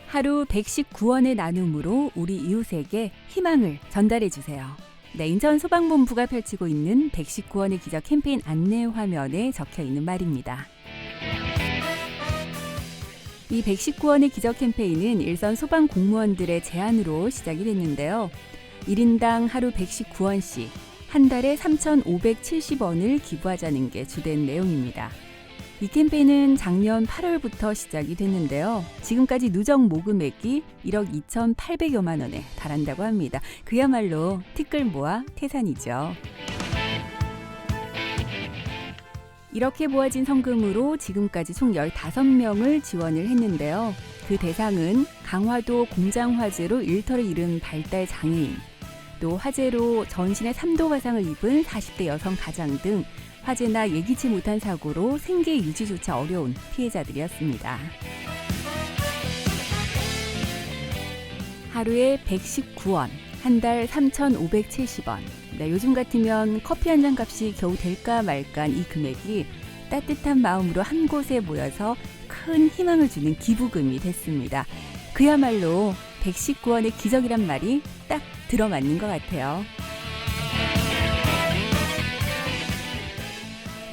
하루 119원의 나눔으로 우리 이웃에게 희망을 전달해 주세요. 네, 인천 소방본부가 펼치고 있는 119원의 기적 캠페인 안내 화면에 적혀 있는 말입니다. 이 119원의 기적 캠페인은 일선 소방 공무원들의 제안으로 시작이 됐는데요. 1인당 하루 119원씩 한 달에 3,570원을 기부하자는 게 주된 내용입니다. 이 캠페인은 작년 8월부터 시작이 됐는데요. 지금까지 누적 모금액이 1억 2,800여만 원에 달한다고 합니다. 그야말로 티끌 모아 태산이죠. 이렇게 모아진 성금으로 지금까지 총 15명을 지원을 했는데요. 그 대상은 강화도 공장 화재로 일터를 잃은 발달 장애인, 또 화재로 전신에 3도 화상을 입은 40대 여성 가장 등 화재나 예기치 못한 사고로 생계 유지조차 어려운 피해자들이었습니다. 하루에 119원, 한 달 3,570원. 네, 요즘 같으면 커피 한 잔 값이 겨우 될까 말까한 이 금액이 따뜻한 마음으로 한 곳에 모여서 큰 희망을 주는 기부금이 됐습니다. 그야말로 119원의 기적이란 말이 딱 들어맞는 것 같아요.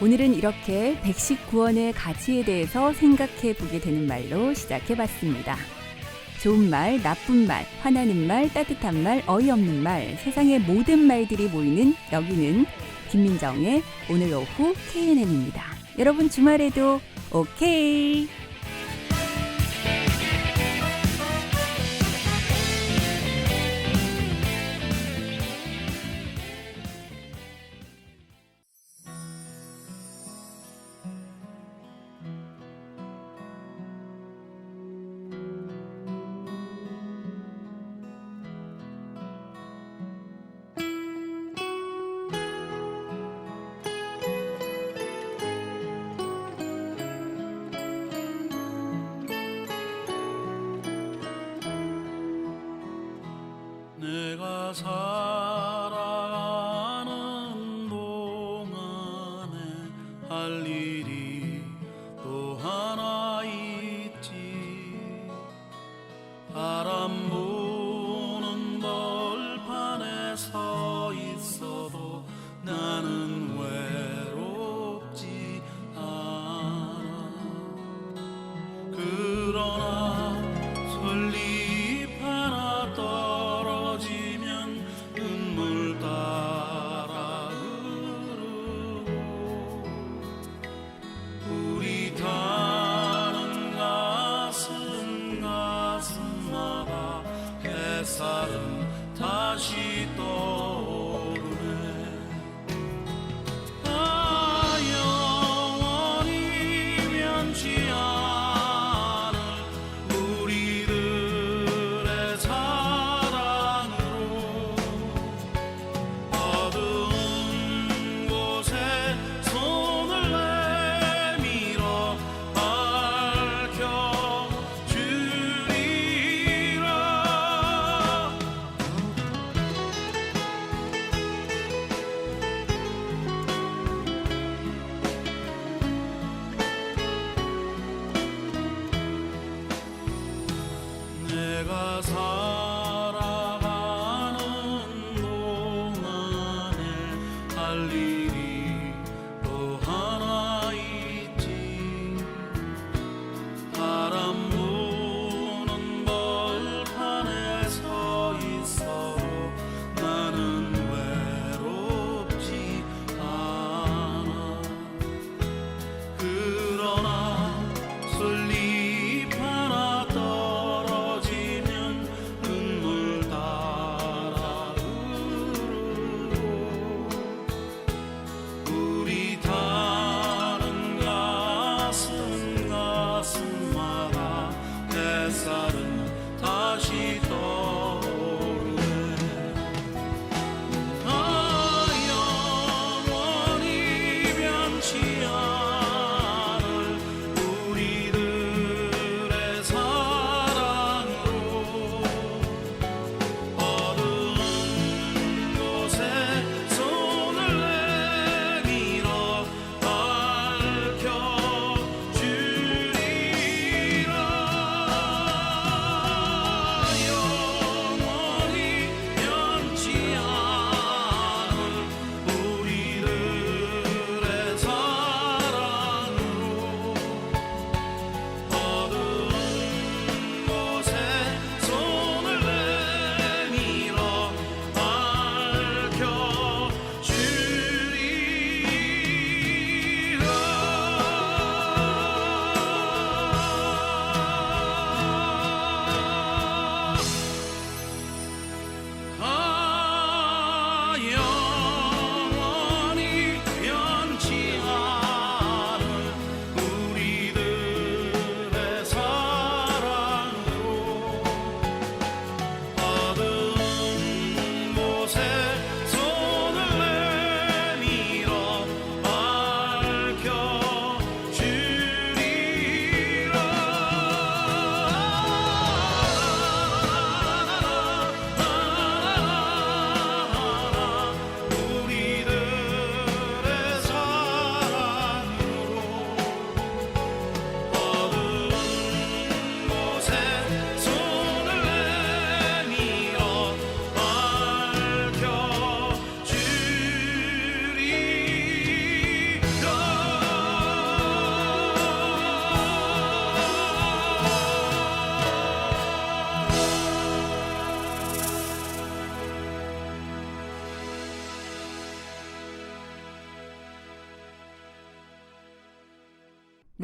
오늘은 이렇게 119원의 가치에 대해서 생각해 보게 되는 말로 시작해 봤습니다. 좋은 말, 나쁜 말, 화나는 말, 따뜻한 말, 어이없는 말, 세상의 모든 말들이 모이는 여기는 김민정의 오늘 오후 KNN입니다. 여러분 주말에도 오케이!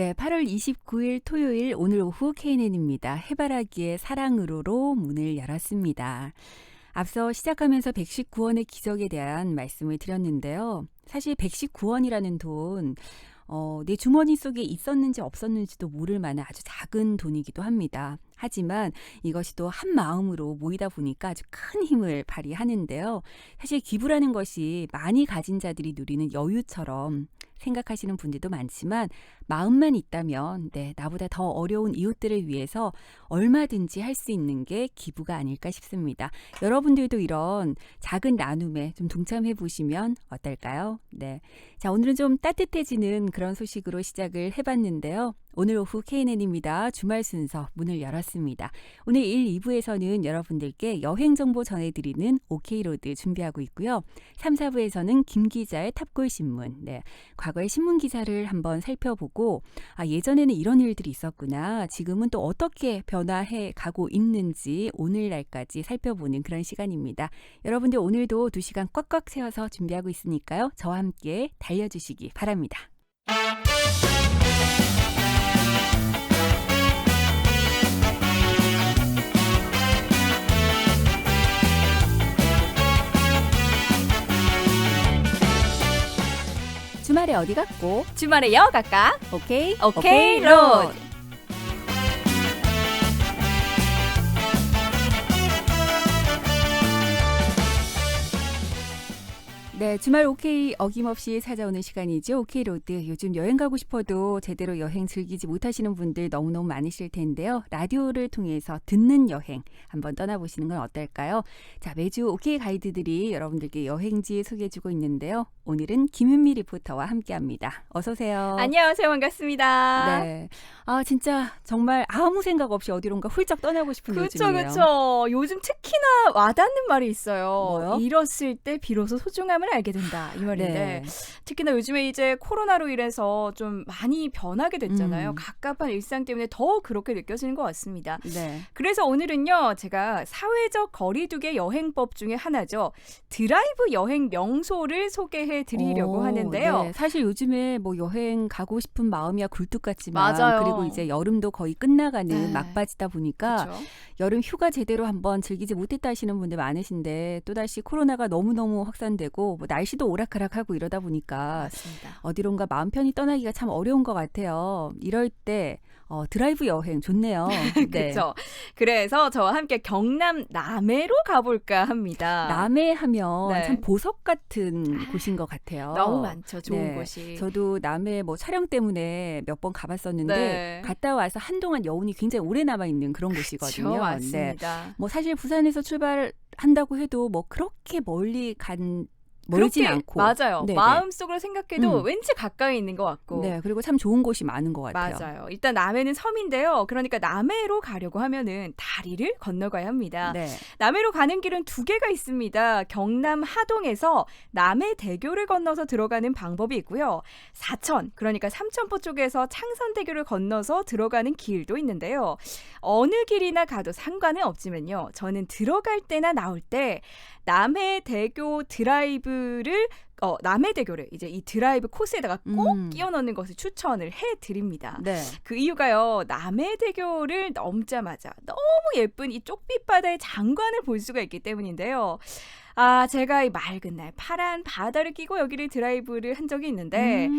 네, 8월 29일 토요일 오늘 오후 KNN입니다. 해바라기의 사랑으로로 문을 열었습니다. 앞서 시작하면서 119원의 기적에 대한 말씀을 드렸는데요. 사실 119원이라는 돈, 내 주머니 속에 있었는지 없었는지도 모를 만한 아주 작은 돈이기도 합니다. 하지만 이것이 또 한 마음으로 모이다 보니까 아주 큰 힘을 발휘하는데요. 사실 기부라는 것이 많이 가진 자들이 누리는 여유처럼 생각하시는 분들도 많지만 마음만 있다면 나보다 더 어려운 이웃들을 위해서 얼마든지 할 수 있는 게 기부가 아닐까 싶습니다. 여러분들도 이런 작은 나눔에 좀 동참해 보시면 어떨까요? 네. 자, 오늘은 좀 따뜻해지는 그런 소식으로 시작을 해봤는데요. 오늘 오후 KNN입니다. 주말 순서 문을 열었습니다. 오늘 1, 2부에서는 여러분들께 여행 정보 전해드리는 OK로드 준비하고 있고요. 3, 4부에서는 김 기자의 탑골신문, 과거의 신문 기사를 한번 살펴보고 예전에는 이런 일들이 있었구나. 지금은 또 어떻게 변화해 가고 있는지 오늘날까지 살펴보는 그런 시간입니다. 여러분들 오늘도 2시간 꽉꽉 채워서 준비하고 있으니까요. 저와 함께 달려주시기 바랍니다. 주말에 어디 갔고? 주말에 여 갈까? 오케이 로드. 네, 주말 오케이 어김없이 찾아오는 시간이죠. 오케이로드. 요즘 여행 가고 싶어도 제대로 여행 즐기지 못하시는 분들 너무너무 많으실 텐데요. 라디오를 통해서 듣는 여행 한번 떠나보시는 건 어떨까요? 자, 매주 오케이 가이드들이 여러분들께 여행지 소개해주고 있는데요. 오늘은 김은미 리포터와 함께합니다. 어서 오세요. 안녕하세요. 반갑습니다. 네, 진짜 정말 아무 생각 없이 어디론가 훌쩍 떠나고 싶은 요즘이에요. 그렇죠. 요즘 특히나 와닿는 말이 있어요. 뭐요? 잃었을 때 비로소 소중함을 알게 된다. 이 말인데 네. 특히나 요즘에 이제 코로나로 인해서 좀 많이 변하게 됐잖아요. 갑갑한 일상 때문에 더 그렇게 느껴지는 것 같습니다. 네. 그래서 오늘은요. 제가 사회적 거리두기 여행법 중에 하나죠. 드라이브 여행 명소를 소개해 드리려고 하는데요. 네. 사실 요즘에 뭐 여행 가고 싶은 마음이야 굴뚝 같지만 맞아요. 그리고 이제 여름도 거의 끝나가는 네. 막바지다 보니까 그렇죠. 여름 휴가 제대로 한번 즐기지 못했다 하시는 분들 많으신데 또다시 코로나가 너무너무 확산되고 뭐 날씨도 오락가락하고 이러다 보니까 맞습니다. 어디론가 마음 편히 떠나기가 참 어려운 것 같아요. 이럴 때 드라이브 여행 좋네요. 네. 그렇죠. 그래서 저와 함께 경남 남해로 가볼까 합니다. 남해 하면 네. 참 보석 같은 곳인 것 같아요. 너무 많죠. 좋은 네. 곳이. 저도 남해 뭐 촬영 때문에 몇 번 가봤었는데 네. 갔다 와서 한동안 여운이 굉장히 오래 남아 있는 그런 곳이거든요. 그렇죠. 맞습니다. 뭐 사실 부산에서 출발한다고 해도 뭐 그렇게 멀진 않고. 맞아요. 네네. 마음속으로 생각해도 왠지 가까이 있는 것 같고. 네, 그리고 참 좋은 곳이 많은 것 같아요. 맞아요. 일단 남해는 섬인데요. 그러니까 남해로 가려고 하면은 다리를 건너가야 합니다. 네. 남해로 가는 길은 2개가 있습니다. 경남 하동에서 남해대교를 건너서 들어가는 방법이 있고요. 사천, 그러니까 삼천포 쪽에서 창선대교를 건너서 들어가는 길도 있는데요. 어느 길이나 가도 상관은 없지만요. 저는 들어갈 때나 나올 때 남해대교 드라이브를 남해대교를 이제 이 드라이브 코스에다가 꼭 끼워 넣는 것을 추천을 해드립니다. 네. 그 이유가요. 남해대교를 넘자마자 너무 예쁜 이 쪽빛 바다의 장관을 볼 수가 있기 때문인데요. 제가 이 맑은 날 파란 바다를 끼고 여기를 드라이브를 한 적이 있는데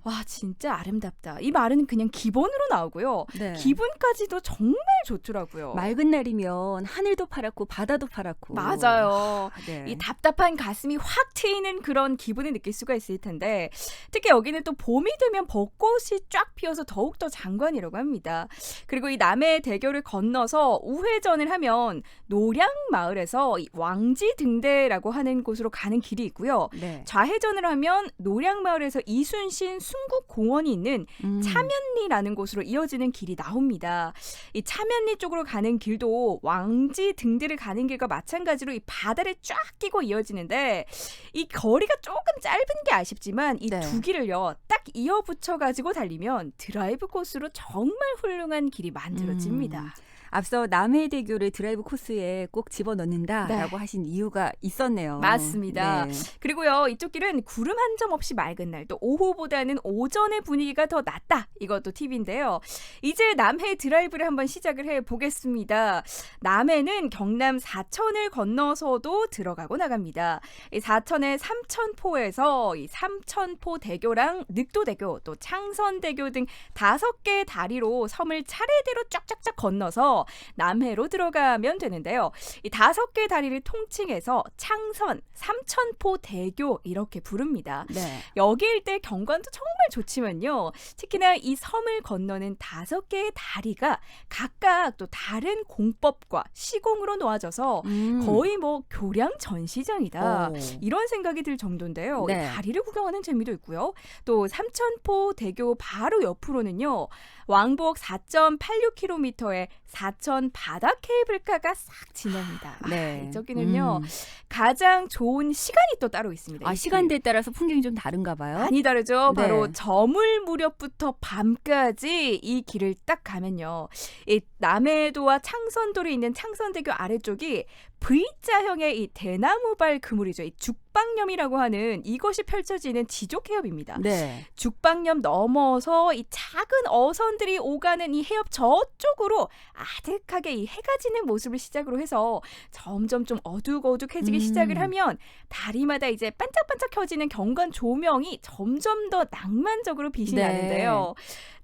와 진짜 아름답다. 이 말은 그냥 기본으로 나오고요. 네. 기분까지도 정말 좋더라고요. 맑은 날이면 하늘도 파랗고 바다도 파랗고. 맞아요. 네. 이 답답한 가슴이 확 트이는 그런 기분을 느낄 수가 있을 텐데 특히 여기는 또 봄이 되면 벚꽃이 쫙 피어서 더욱더 장관이라고 합니다. 그리고 이 남해대교를 건너서 우회전을 하면 노량마을에서 이 왕지등대라고 하는 곳으로 가는 길이 있고요. 네. 좌회전을 하면 노량마을에서 이순신 순국공원이 있는 차면리라는 곳으로 이어지는 길이 나옵니다. 이 차면리 쪽으로 가는 길도 왕지 등대를 가는 길과 마찬가지로 이 바다를 쫙 끼고 이어지는데 이 거리가 조금 조금 짧은 게 아쉽지만 이 네. 두 길을요 딱 이어 붙여가지고 달리면 드라이브 코스로 정말 훌륭한 길이 만들어집니다. 앞서 남해대교를 드라이브 코스에 꼭 집어넣는다라고 네. 하신 이유가 있었네요. 맞습니다. 네. 그리고요 이쪽 길은 구름 한 점 없이 맑은 날 또 오후보다는 오전의 분위기가 더 낫다. 이것도 팁인데요. 이제 남해 드라이브를 한번 시작을 해보겠습니다. 남해는 경남 사천을 건너서도 들어가고 나갑니다. 이 사천의 삼천포에서 이 삼천포 대교랑 늑도대교 또 창선대교 등 5개의 다리로 섬을 차례대로 쫙쫙쫙 건너서 남해로 들어가면 되는데요. 이 5개의 다리를 통칭해서 창선, 삼천포 대교 이렇게 부릅니다. 네. 여기일 때 경관도 정말 좋지만요. 특히나 이 섬을 건너는 5개의 다리가 각각 또 다른 공법과 시공으로 놓아져서 거의 뭐 교량 전시장이다. 오. 이런 생각이 들 정도인데요. 네. 이 다리를 구경하는 재미도 있고요. 또 삼천포 대교 바로 옆으로는요. 왕복 4.86km의 사천 바다 케이블카가 싹 지납니다. 네. 저기는요. 가장 좋은 시간이 또 따로 있습니다. 아, 이 시간대에 따라서 풍경이 좀 다른가 봐요. 많이 다르죠. 네. 바로 저물 무렵부터 밤까지 이 길을 딱 가면요. 이 남해도와 창선도로 있는 창선대교 아래쪽이 V자형의 이 대나무발 그물이죠. 이 죽방염이라고 하는 이것이 펼쳐지는 지족 해협입니다. 네. 죽방염 넘어서 이 작은 어선들이 오가는 이 해협 저쪽으로 아득하게 이 해가 지는 모습을 시작으로 해서 점점 좀 어둑어둑해지기 시작을 하면 다리마다 이제 반짝반짝 켜지는 경관 조명이 점점 더 낭만적으로 빛이 네. 나는데요.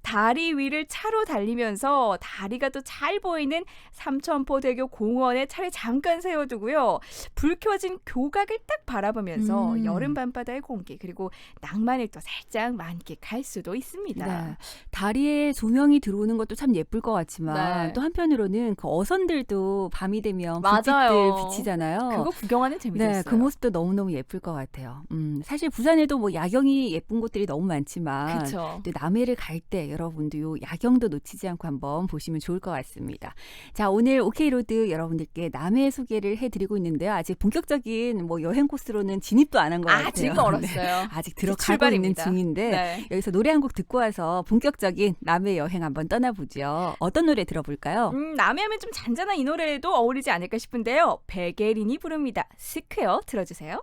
다리 위를 차로 달리면서 다리가 또 잘 보이는 삼천포대교 공원에 차를 잠깐 세워두고요. 불 켜진 교각을 딱 바라보면서 여름 밤바다의 공기 그리고 낭만을 또 살짝 만끽할 수도 있습니다. 네. 다리에 조명이 들어오는 것도 참 예쁠 것 같지만 네. 또 한편으로는 그 어선들도 밤이 되면 맞아요. 불빛들 비치잖아요. 그거 구경하는 재미도 네, 있어요. 그 모습도 너무너무 예쁠 것 같아요. 사실 부산에도 뭐 야경이 예쁜 곳들이 너무 많지만 그렇죠. 또 남해를 갈 때 여러분도 요 야경도 놓치지 않고 한번 보시면 좋을 것 같습니다. 자, 오늘 오케이로드 여러분들께 남해 소개를 해드리고 있는데요. 아직 본격적인 뭐 여행 코스로는 진입도 안 한 것 같아요. 아직 멀었어요. 네, 아직 들어가고 출발입니다. 있는 중인데 네. 여기서 노래 한 곡 듣고 와서 본격적인 남해 여행 한번 떠나보죠. 어떤 노래 들어볼까요? 남해하면 좀 잔잔한 이 노래에도 어울리지 않을까 싶은데요. 베게린이 부릅니다. 스퀘어 들어주세요.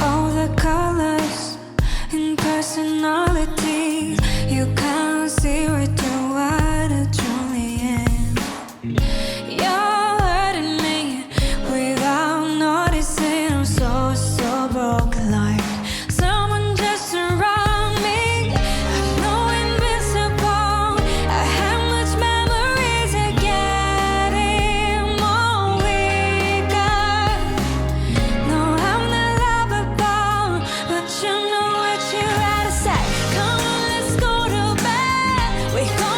All the colors and personalities you can't see right through what I truly am. You're hurting me without noticing. I'm so broken like someone just around me. I'm no invincible. I have much memories are getting more weaker. No, I'm not lovable, but you know what you gotta say. Come on, let's go to bed. We go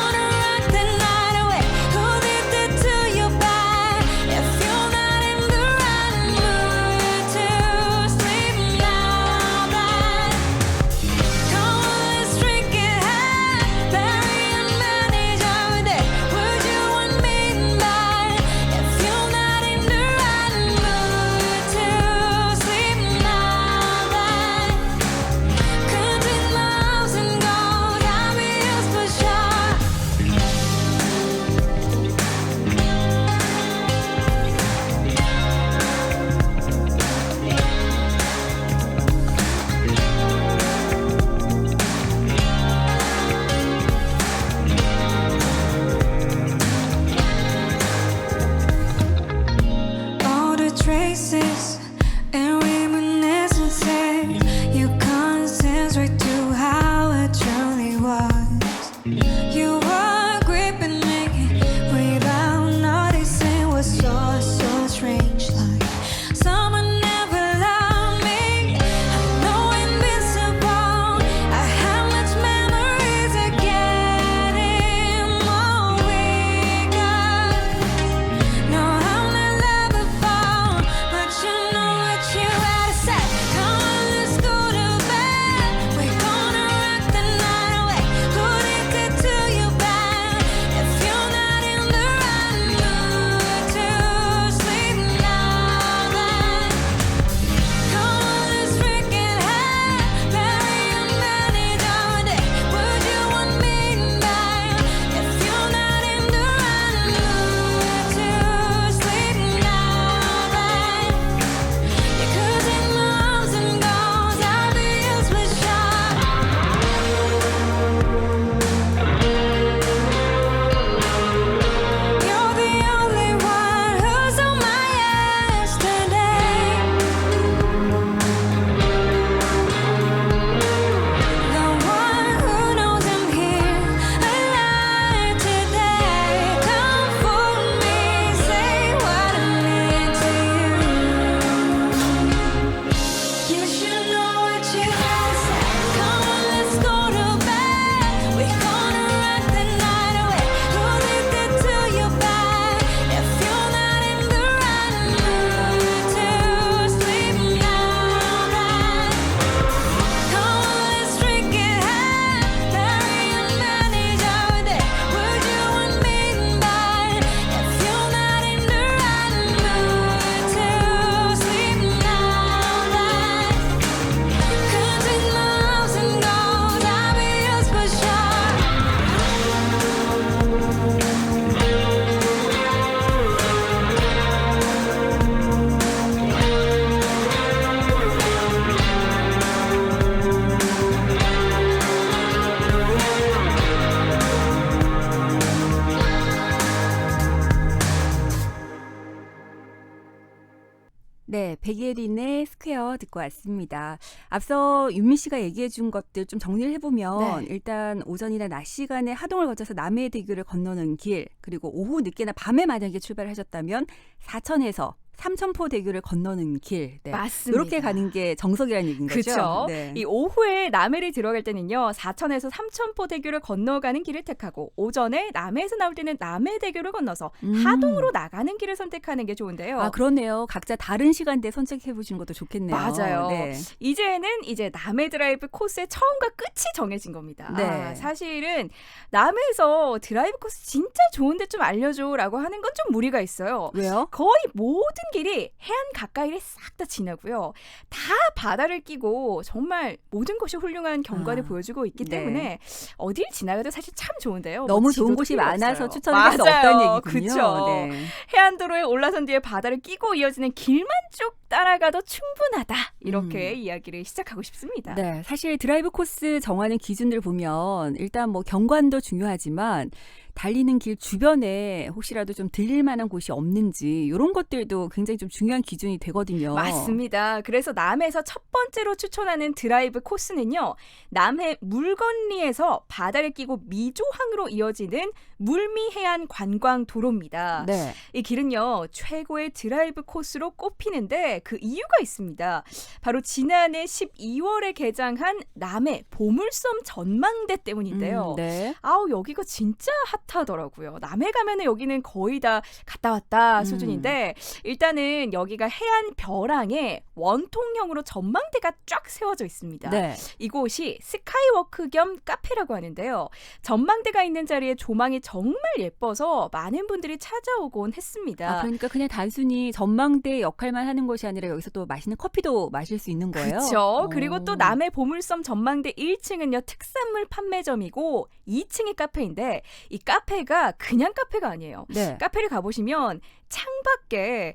백예린의 스퀘어 듣고 왔습니다. 앞서 윤미 씨가 얘기해 준 것들 좀 정리를 해보면 네. 일단 오전이나 낮 시간에 하동을 거쳐서 남해대교를 건너는 길, 그리고 오후 늦게나 밤에 만약에 출발하셨다면 사천에서 삼천포대교를 건너는 길, 네. 맞습니다. 이렇게 가는 게 정석이라는 얘기인 거죠? 그렇죠. 네. 이 오후에 남해를 들어갈 때는요. 사천에서 삼천포대교를 건너가는 길을 택하고 오전에 남해에서 나올 때는 남해대교를 건너서 하동으로 나가는 길을 선택하는 게 좋은데요. 아, 그렇네요. 각자 다른 시간대 선택해 보시는 것도 좋겠네요. 맞아요. 네. 이제는 남해 드라이브 코스의 처음과 끝이 정해진 겁니다. 네. 사실은 남해에서 드라이브 코스 진짜 좋은데 좀 알려줘라고 하는 건 좀 무리가 있어요. 왜요? 거의 모든 길이 해안 가까이를 싹 다 지나고요. 다 바다를 끼고 정말 모든 것이 훌륭한 경관을 보여주고 있기 네. 때문에 어딜 지나가도 사실 참 좋은데요. 너무 뭐 좋은 지도도 곳이 필요 많아서 없어요. 추천할 수 맞아요. 없다는 얘기군요. 그쵸. 네. 해안도로에 올라선 뒤에 바다를 끼고 이어지는 길만 쭉 따라가도 충분하다. 이렇게 이야기를 시작하고 싶습니다. 네, 사실 드라이브 코스 정하는 기준들 보면 일단 뭐 경관도 중요하지만 달리는 길 주변에 혹시라도 좀 들릴 만한 곳이 없는지 이런 것들도 굉장히 좀 중요한 기준이 되거든요. 맞습니다. 그래서 남해에서 첫 번째로 추천하는 드라이브 코스는요. 남해 물건리에서 바다를 끼고 미조항으로 이어지는 물미해안 관광도로입니다. 네. 이 길은요. 최고의 드라이브 코스로 꼽히는데 그 이유가 있습니다. 바로 지난해 12월에 개장한 남해 보물섬 전망대 때문인데요. 네. 아우 여기가 진짜 핫하더라고요. 남해 가면은 여기는 거의 다 갔다 왔다 수준인데 일단은 여기가 해안 벼랑에 원통형으로 전망대가 쫙 세워져 있습니다. 네. 이곳이 스카이워크 겸 카페라고 하는데요. 전망대가 있는 자리에 조망이 정말 예뻐서 많은 분들이 찾아오곤 했습니다. 아, 그러니까 그냥 단순히 전망대 역할만 하는 것이 아니라 여기서 또 맛있는 커피도 마실 수 있는 거예요. 그렇죠. 그리고 또 남해 보물섬 전망대 1층은요 특산물 판매점이고 2층이 카페인데 이 카페가 그냥 카페가 아니에요. 네. 카페를 가보시면 창밖에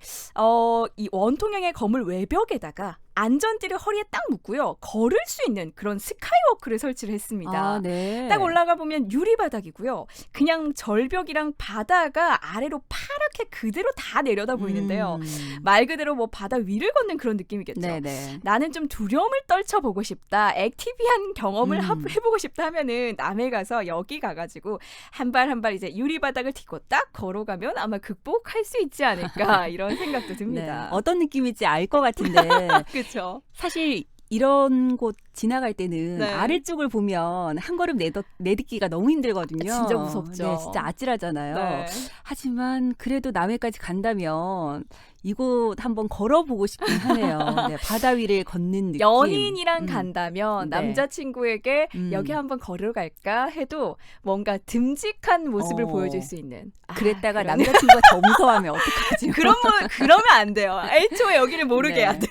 이 원통형의 건물 외벽에다가 안전띠를 허리에 딱 묶고요. 걸을 수 있는 그런 스카이워크를 설치를 했습니다. 아, 네. 딱 올라가 보면 유리바닥이고요. 그냥 절벽이랑 바다가 아래로 파랗게 그대로 다 내려다 보이는데요. 말 그대로 뭐 바다 위를 걷는 그런 느낌이겠죠. 네네. 나는 좀 두려움을 떨쳐보고 싶다. 액티비한 경험을 해보고 싶다 하면은 남해 가서 여기 가가지고 한 발 한 발 이제 유리바닥을 딛고 딱 걸어가면 아마 극복할 수 있지 않을까 이런 생각도 네. 듭니다. 어떤 느낌일지 알 것 같은데 그렇죠. 사실 이런 곳 지나갈 때는 네. 아래쪽을 보면 한 걸음 내딛기가 너무 힘들거든요. 진짜 무섭죠. 네, 진짜 아찔하잖아요. 네. 하지만 그래도 남해까지 간다면 이곳 한번 걸어보고 싶긴 하네요. 네, 바다 위를 걷는 느낌. 연인이랑 간다면 네. 남자친구에게 여기 한번 걸으러 갈까 해도 뭔가 듬직한 모습을 보여줄 수 있는. 그랬다가 그런- 남자친구가 더 무서워하면 어떡하지? 그러면 안 돼요. 애초에 여기를 모르게 네. 해야 돼.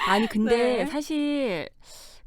아니 근데 네. 사실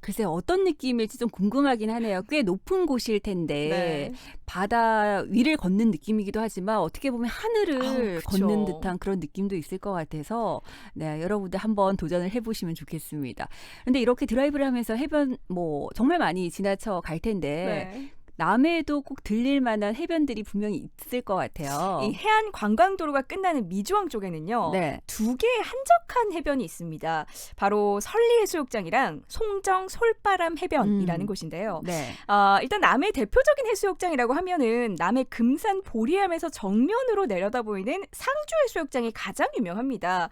글쎄 어떤 느낌일지 좀 궁금하긴 하네요. 꽤 높은 곳일 텐데 네. 바다 위를 걷는 느낌이기도 하지만 어떻게 보면 하늘을 아우, 그쵸. 걷는 듯한 그런 느낌도 있을 것 같아서 네, 여러분들 한번 도전을 해보시면 좋겠습니다. 근데 이렇게 드라이브를 하면서 해변 뭐 정말 많이 지나쳐 갈 텐데 네. 남해에도 꼭 들릴 만한 해변들이 분명히 있을 것 같아요. 이 해안 관광도로가 끝나는 미주항 쪽에는요. 네. 두 개의 한적한 해변이 있습니다. 바로 설리해수욕장이랑 송정 솔바람 해변이라는 곳인데요. 네. 일단 남해 대표적인 해수욕장이라고 하면은 남해 금산 보리암에서 정면으로 내려다 보이는 상주해수욕장이 가장 유명합니다.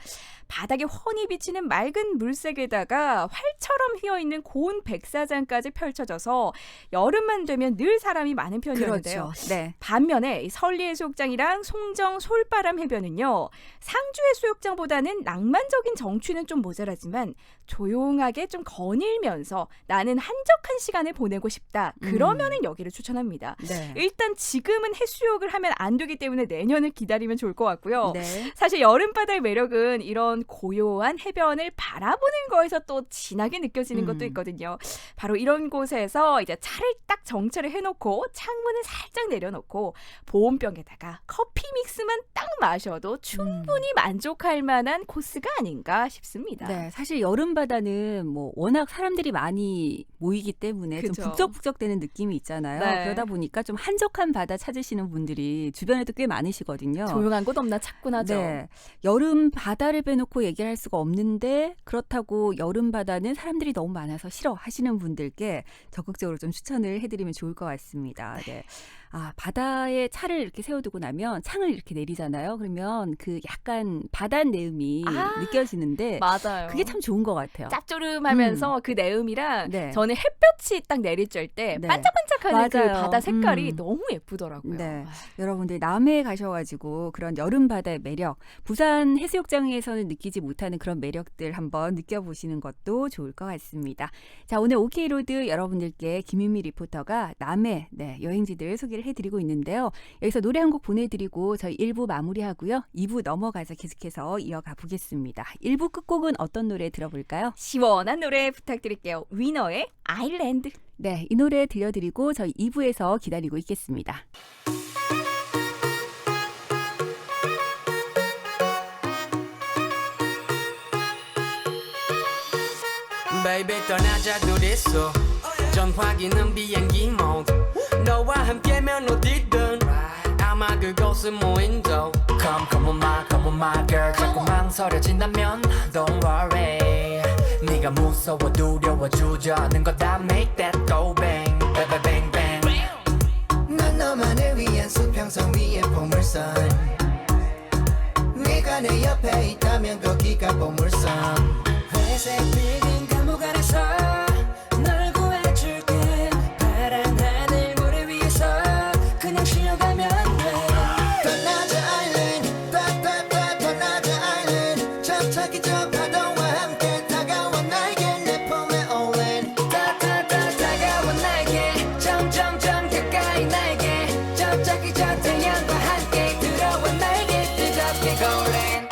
바닥에 훤히 비치는 맑은 물색에다가 활처럼 휘어있는 고운 백사장까지 펼쳐져서 여름만 되면 늘 사람이 많은 편이었는데요. 그렇죠. 네. 반면에 이 설리해수욕장이랑 송정 솔바람 해변은요. 상주해수욕장보다는 낭만적인 정취는 좀 모자라지만 조용하게 좀 거닐면서 나는 한적한 시간을 보내고 싶다. 그러면은 여기를 추천합니다. 네. 일단 지금은 해수욕을 하면 안 되기 때문에 내년을 기다리면 좋을 것 같고요. 네. 사실 여름바다의 매력은 이런 고요한 해변을 바라보는 거에서 또 진하게 느껴지는 것도 있거든요. 바로 이런 곳에서 이제 차를 딱 정차를 해놓고 창문을 살짝 내려놓고 보온병에다가 커피 믹스만 딱 마셔도 충분히 만족할 만한 코스가 아닌가 싶습니다. 네, 사실 여름 여름 바다는 뭐 워낙 사람들이 많이 모이기 때문에 그죠. 좀 북적북적대는 느낌이 있잖아요. 네. 그러다 보니까 좀 한적한 바다 찾으시는 분들이 주변에도 꽤 많으시거든요. 조용한 곳 없나 찾곤 하죠. 네. 여름 바다를 빼놓고 얘기를 할 수가 없는데 그렇다고 여름 바다는 사람들이 너무 많아서 싫어하시는 분들께 적극적으로 좀 추천을 해드리면 좋을 것 같습니다. 네. 아, 바다에 차를 이렇게 세워두고 나면 창을 이렇게 내리잖아요. 그러면 그 약간 바다 내음이 아, 느껴지는데 맞아요. 그게 참 좋은 것 같아요. 짭조름하면서 그 내음이랑 네. 저는 햇볕이 딱 내리쬐 때 네. 반짝반짝하는 그 맞아요. 바다 색깔이 너무 예쁘더라고요. 네. 여러분들 남해에 가셔가지고 그런 여름 바다의 매력, 부산 해수욕장에서는 느끼지 못하는 그런 매력들 한번 느껴보시는 것도 좋을 것 같습니다. 자, 오늘 OK로드 여러분들께 김윤미 리포터가 남해 여행지들 소개를 해드리고 있는데요. 여기서 노래 한 곡 보내드리고 저희 1부 마무리하고요. 2부 넘어가서 계속해서 이어가 보겠습니다. 1부 끝곡은 어떤 노래 들어볼까요? 시원한 노래 부탁드릴게요. 위너의 아일랜드. 네, 이 노래 들려드리고 저희 2부에서 기다리고 있겠습니다. Baby 떠나자 둘이서 전화기는 비행기 모드 너와 함께면 어디든 아마 그곳은 무인도 Come on my girl 자꾸 망설여진다면 Don't worry 네가 무서워 두려워 주저하는 거다 Make that go bang bang bang bang 난 너만을 위한 수평선 위의 보물선 네가 내 옆에 있다면 거기가 보물선 회색 빌딩 감옥 안에서 널 구해줄게 파란 하늘 모래 위에서 그냥 쉬어가면 돼 떠나자 아일랜드 따따따 떠나자 아일랜드 저기 저 파도와 함께 다가와 나에게 내 품에 올랜 따따따 다가와 나에게 점점점 가까이 나에게 저기 저 태양과 함께 들어와 나에게 뜨겁게 골랜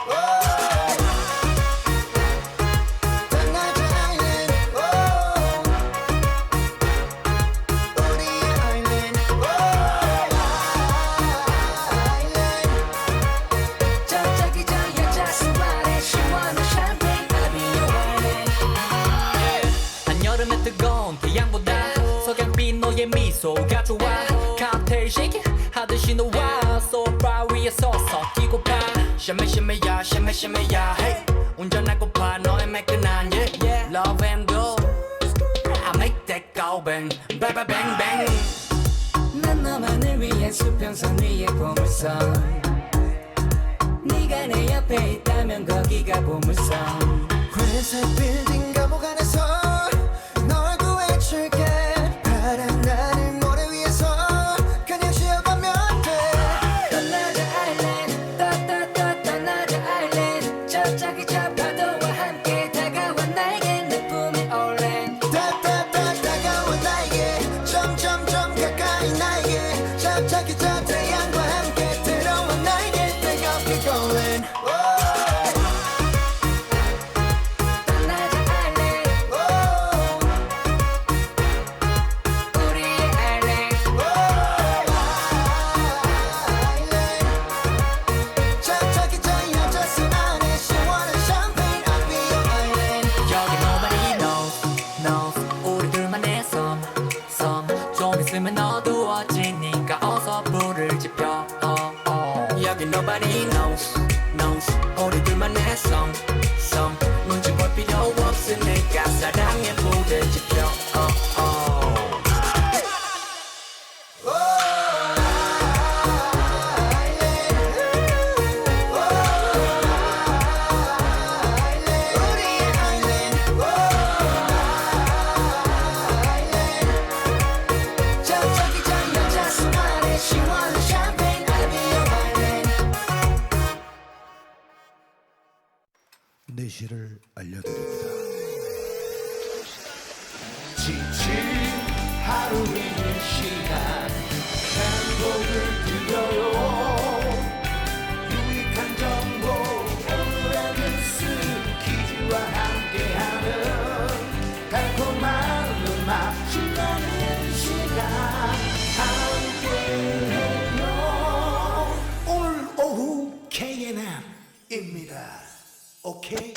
한여름의 뜨거운 태양보다 석양빛 너의 미소가 좋아 칵테일 쉐이키 하듯이 너와 소파 위에 서서 뛰고파 샤메샤메야 샤메샤메야 hey 운전하고파 너의 매끈한 yeah love and go I make that go bang bang bang bang bang 난 너만을 위한 수평선 위의 보물선 네가 내 옆에 있다면 거기가 보물선 회색 빌딩 감옥 안에서 널 구해줄게 파란 하늘 모래 위에서 그냥 쉬어가면 돼 떠나자 아일랜드 떠떠떠 떠나자 아일랜드 저기 저 파도와 함께 다가와 나에게 내 품에 올랜 떠떠떠 다가와 나에게 점점점 가까이 나에게 저기 저 태양과 함께 들어와 나에게 뜨겁게 골랜 여기 nobody knows 우리 둘만의 섬 좀 있으면 어두워지니까 어서 불을 지펴 여기 nobody knows 우리 둘만의 섬 눈치 볼 필요 없으니까 사랑의 불을 지펴 내실을 알려드립니다. 지친 하루의 시간 행복을 드려요. 유익한 정보 오늘의 뉴스 퀴즈와 함께하는 달콤한 음악 신나는 시간 함께해요. 오늘 오후 KNM입니다. 오케이.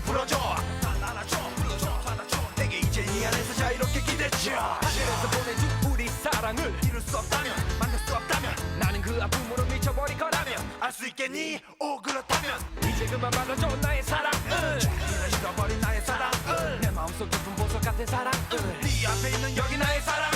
불어줘 안아줘 불어줘 받아줘 내게 이제 이 안에서 자유롭게 기대줘 하늘에서 보내준 우리 사랑을 이룰 수 없다면 만날 수 없다면 나는 그 아픔으로 미쳐버릴 거라면 알 수 있겠니 오 그렇다면 이제 그만 말아줘 나의 사랑을 이런 식어버린 나의 사랑을 내 마음속 깊은 보석 같은 사랑을 네 앞에 있는 여기 나의 사랑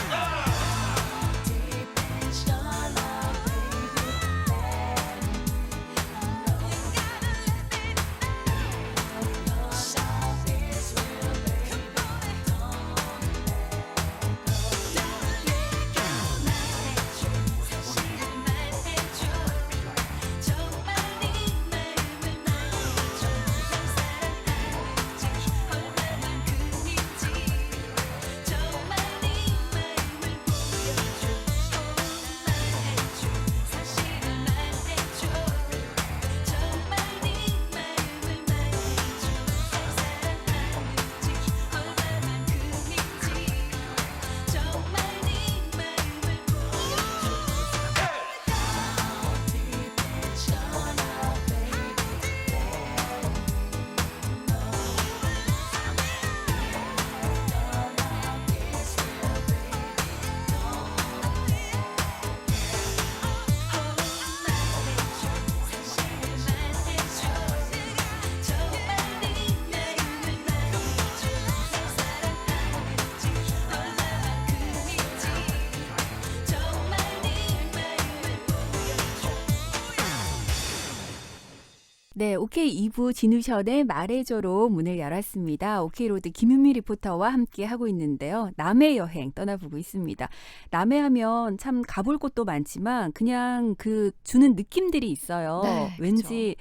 네, OK 2부 진우션의 말해줘로 문을 열었습니다. OK로드 김윤미 리포터와 함께 하고 있는데요. 남해 여행 떠나보고 있습니다. 남해 하면 참 가볼 곳도 많지만 그냥 그 주는 느낌들이 있어요. 네, 왠지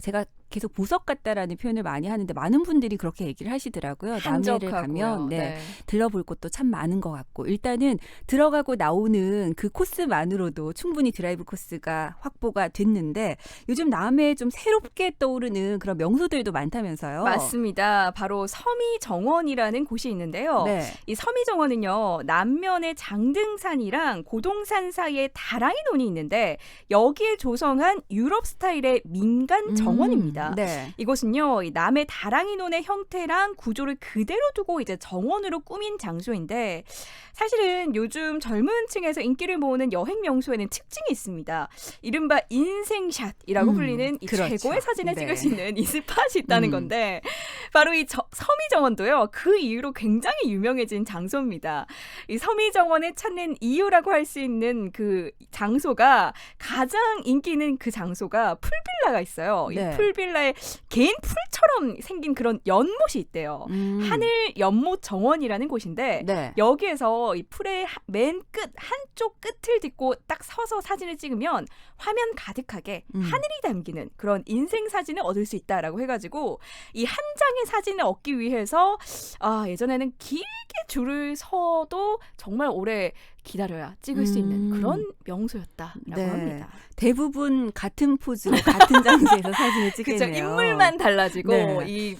제가 계속 보석 같다라는 표현을 많이 하는데 많은 분들이 그렇게 얘기를 하시더라고요. 남해를 가면 네, 들러볼 곳도 참 많은 것 같고 일단은 들어가고 나오는 그 코스만으로도 충분히 드라이브 코스가 확보가 됐는데 요즘 남해에 좀 새롭게 떠오르는 그런 명소들도 많다면서요. 맞습니다. 바로 서미정원이라는 곳이 있는데요. 네. 이 서미정원은요. 남면의 장등산이랑 고동산 사이에 다랑이 논이 있는데 여기에 조성한 유럽 스타일의 민간 정원입니다. 네. 이곳은요, 이 남해 다랑이 논의 형태랑 구조를 그대로 두고 이제 정원으로 꾸민 장소인데 사실은 요즘 젊은 층에서 인기를 모으는 여행 명소에는 특징이 있습니다. 이른바 인생샷이라고 불리는 이 그렇죠. 최고의 사진을 네. 찍을 수 있는 이 스팟이 있다는 건데 바로 이 서미정원도요. 그 이유로 굉장히 유명해진 장소입니다. 이 서미정원에 찾는 이유라고 할 수 있는 그 장소가 가장 인기 있는 그 장소가 풀빌라가 있어요. 네. 이 풀빌라에 개인 풀처럼 생긴 그런 연못이 있대요. 하늘 연못 정원이라는 곳인데 네. 여기에서 이 풀의 맨 끝 한쪽 끝을 딛고 딱 서서 사진을 찍으면 화면 가득하게 하늘이 담기는 그런 인생 사진을 얻을 수 있다라고 해가지고 이 한 장의 사진을 얻기 위해서 예전에는 길게 줄을 서도 정말 오래 기다려야 찍을 수 있는 그런 명소였다라고 네. 합니다. 대부분 같은 포즈로 같은 장소에서 사진을 그죠? 찍겠네요. 인물만 달라지고 네. 이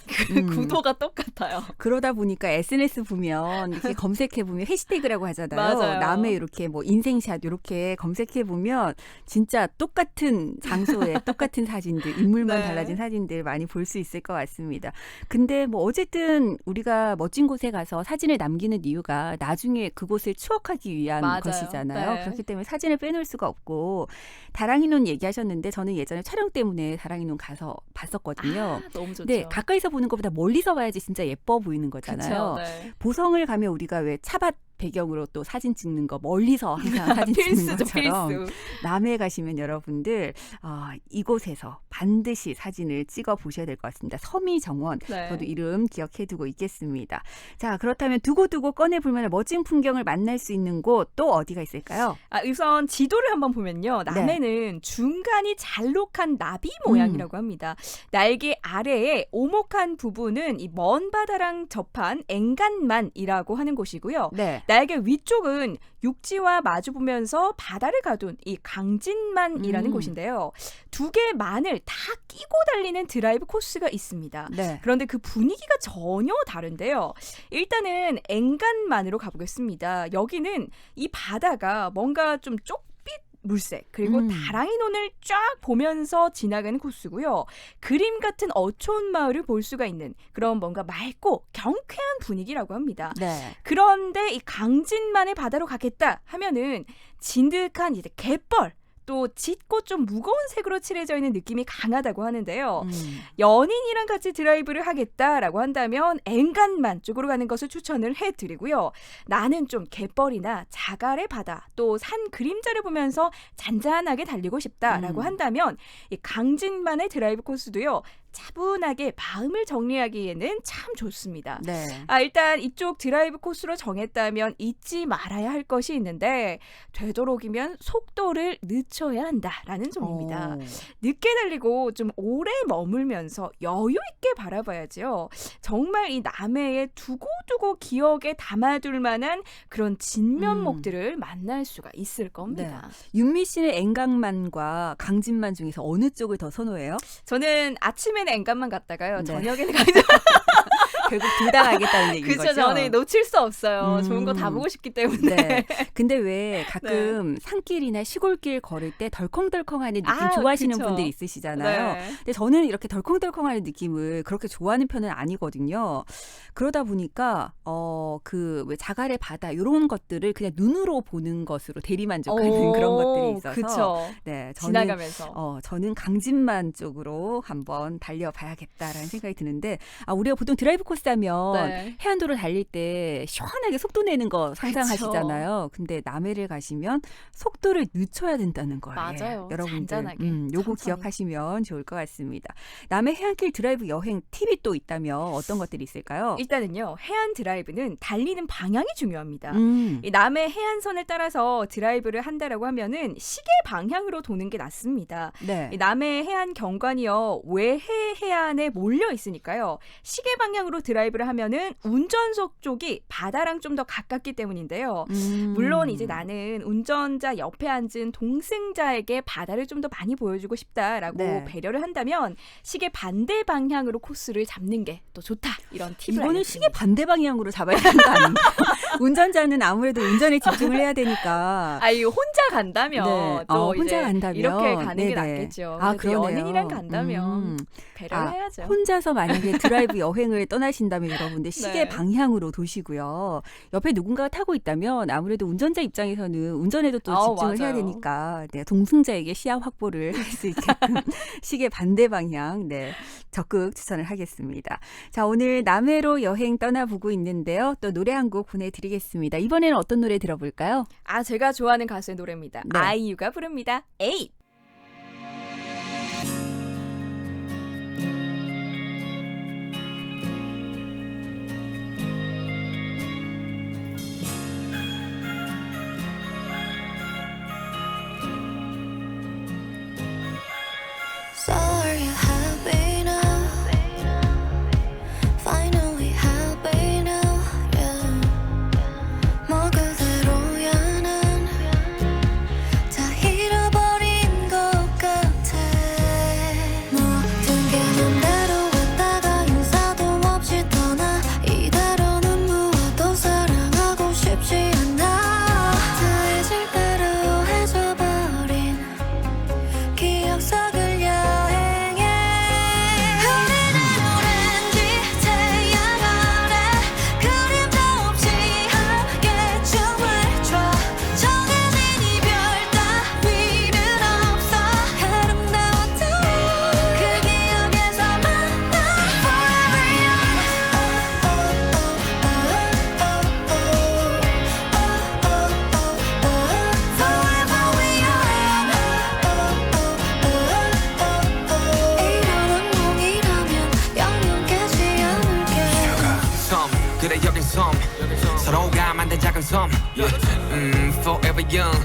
구도가 똑같아요. 그러다 보니까 SNS 보면 이렇게 검색해 보면 해시태그라고 하잖아요. 맞아요. 남해 이렇게 뭐 인생샷 이렇게 검색해 보면 진짜 똑같은 장소에 똑같은 사진들, 인물만 네. 달라진 사진들 많이 볼 수 있을 것 같습니다. 근데 뭐 어쨌든 우리가 멋진 곳에 가서 사진을 남기는 이유가 나중에 그곳을 추억하기 위한 맞아요. 것이잖아요. 네. 그렇기 때문에 사진을 빼놓을 수가 없고 다랑이논 얘기하셨는데 저는 예전에 촬영 때문에 다랑이논 가서 봤었거든요. 너무 좋죠. 네, 가까이서 보는 것보다 멀리서 봐야지 진짜 예뻐 보이는 거잖아요. 그쵸, 네. 보성을 가면 우리가 왜 차밭 배경으로 또 사진 찍는 거 멀리서 항상 사진 찍는 필수죠, 것처럼 필수. 남해 가시면 여러분들 이곳에서 반드시 사진을 찍어 보셔야 될 것 같습니다. 서미정원 네. 저도 이름 기억해두고 있겠습니다. 자, 그렇다면 두고두고 꺼내볼 만한 멋진 풍경을 만날 수 있는 곳 또 어디가 있을까요? 우선 지도를 한번 보면요. 남해는 중간이 잘록한 나비 모양이라고 합니다. 날개 아래에 오목한 부분은 이 먼 바다랑 접한 앵간만이라고 하는 곳이고요. 네. 날개 위쪽은 육지와 마주보면서 바다를 가둔 이 강진만이라는 곳인데요. 두 개의 만을 다 끼고 달리는 드라이브 코스가 있습니다. 네. 그런데 그 분위기가 전혀 다른데요. 일단은 앵간만으로 가보겠습니다. 여기는 이 바다가 뭔가 좀 물색 그리고 다랑이 논을 쫙 보면서 지나가는 코스고요. 그림 같은 어촌 마을을 볼 수가 있는 그런 뭔가 맑고 경쾌한 분위기라고 합니다. 네. 그런데 이 강진만의 바다로 가겠다 하면은 진득한 이제 갯벌 또 짙고 좀 무거운 색으로 칠해져 있는 느낌이 강하다고 하는데요. 연인이랑 같이 드라이브를 하겠다라고 한다면 앵간만 쪽으로 가는 것을 추천을 해드리고요. 나는 좀 갯벌이나 자갈의 바다 또 산 그림자를 보면서 잔잔하게 달리고 싶다라고 한다면 이 강진만의 드라이브 코스도요. 차분하게 마음을 정리하기에는 참 좋습니다. 네. 일단 이쪽 드라이브 코스로 정했다면 잊지 말아야 할 것이 있는데 되도록이면 속도를 늦춰야 한다라는 점입니다. 늦게 달리고 좀 오래 머물면서 여유 있게 바라봐야죠. 정말 이 남해의 두고두고 기억에 담아둘 만한 그런 진면목들을 만날 수가 있을 겁니다. 윤미 씨는 앵강만과 강진만 중에서 어느 쪽을 더 선호해요? 저는 아침에는 앵간만 갔다가요. 네. 저녁에는 강진 결국 둘 다 가겠다는 얘기인 그렇죠. 거죠? 저는 놓칠 수 없어요. 좋은 거 다 보고 싶기 때문에. 네. 근데 왜 가끔 산길이나 시골길 걸을 때 덜컹덜컹하는 느낌 좋아하시는 그쵸. 분들이 있으시잖아요. 네. 근데 저는 이렇게 덜컹덜컹하는 느낌을 그렇게 좋아하는 편은 아니거든요. 그러다 보니까 그 왜 자갈의 바다 이런 것들을 그냥 눈으로 보는 것으로 대리만족하는 그런 것들이 있어서 그쵸. 네, 지나가면서. 저는 강진만 쪽으로 한번 달려봐야겠다라는 생각이 드는데 우리가 보통 드라이브 코스 하면 네. 해안도로 달릴 때 시원하게 속도 내는 거 상상하시잖아요. 근데 남해를 가시면 속도를 늦춰야 된다는 거예요. 맞아요. 여러분들 잔잔하게, 요거 천천히. 기억하시면 좋을 것 같습니다. 남해 해안길 드라이브 여행 팁이 또 있다면 어떤 것들이 있을까요? 일단은요. 해안 드라이브는 달리는 방향이 중요합니다. 음. 이 남해 해안선을 따라서 드라이브를 한다라고 하면은 시계 방향으로 도는 게 낫습니다. 네. 이 남해 해안 경관이요. 외해 해안에 몰려 있으니까요. 시계 방향으로 드라이브를 하면은 운전석 쪽이 바다랑 좀 더 가깝기 때문인데요. 물론 이제 나는 운전자 옆에 앉은 동승자에게 바다를 좀 더 많이 보여주고 싶다라고 네. 배려를 한다면 시계 반대 방향으로 코스를 잡는 게 또 좋다. 이런 팁을 이거는 시계 알려드립니다. 반대 방향으로 잡아야 되는 거 아닌가요? 운전자는 아무래도 운전에 집중을 해야 되니까. 이거 혼자 간다면 네. 또 혼자 이제 간다면 이렇게 가는 게 네네. 낫겠죠. 아, 그래도 그러네요. 연인이랑 간다면 배려를 해야죠. 혼자서 만약에 드라이브 여행을 떠나신다면 여러분들 시계 네. 방향으로 도시고요. 옆에 누군가가 타고 있다면 아무래도 운전자 입장에서는 운전에도 또 집중을 해야 맞아요. 되니까 동승자에게 시야 확보를 할 수 있게끔 시계 반대 방향 적극 추천을 하겠습니다. 자, 오늘 남해로 여행 떠나보고 있는데요. 또 노래 한 곡 보내드리겠습니다. 이번에는 어떤 노래 들어볼까요? 제가 좋아하는 가수의 노래입니다. 네. 아이유가 부릅니다. 에잇. So are you happy now? Finally happy now, yeah. 뭐 그대로야 난 다 잃어버린 것 같아. 모든 게 맘대로 왔다가 인사도 없이 떠나. 이대로는 무엇도 사랑하고 싶지 않아. 다 잊을 대로 해줘버린 기억 속을 여행해. 우리는 오렌지 태양 아래 그림자 없이 함께 춤을 춰. 정해진 이별 따위는 없어. 아름다웠던 그 기억에서 만나 forever 이런 운명이라면 영영 깨지 않을게. 섬 그래 여긴 섬 서로가 만든 작은 섬 Forever young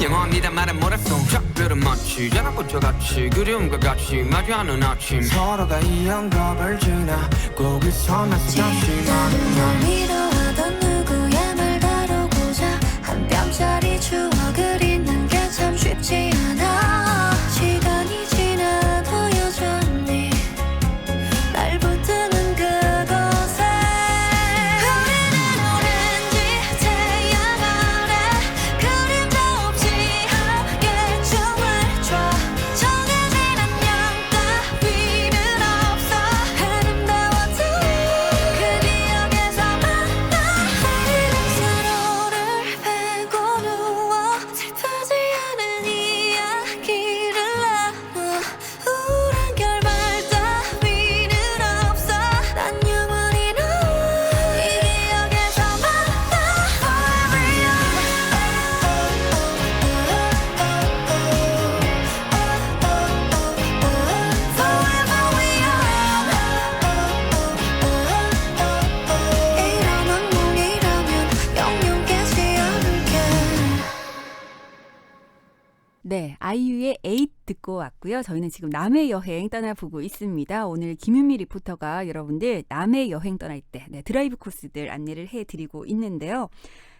영원이란 말은 뭐랬어 작별은 마치 연합본 저같이 그리움과 같이 마주하는 아침 서로가 이 영겁을 지나고 그 섬에서 다시 만나 미워하던 누구의 말 다루고자 한 뼘짜리 추억을 잊는 게 참 쉽지 않아. 시간이 지나도 여전히 날 붙드는 그곳에 우리는 오렌지 태양 아래 그림자 없이 함께 아이유의 에잇 듣고 왔고요. 저희는 지금 남해 여행 떠나보고 있습니다. 오늘 김윤미 리포터가 여러분들 남해 여행 떠날 때 드라이브 코스들 안내를 해드리고 있는데요.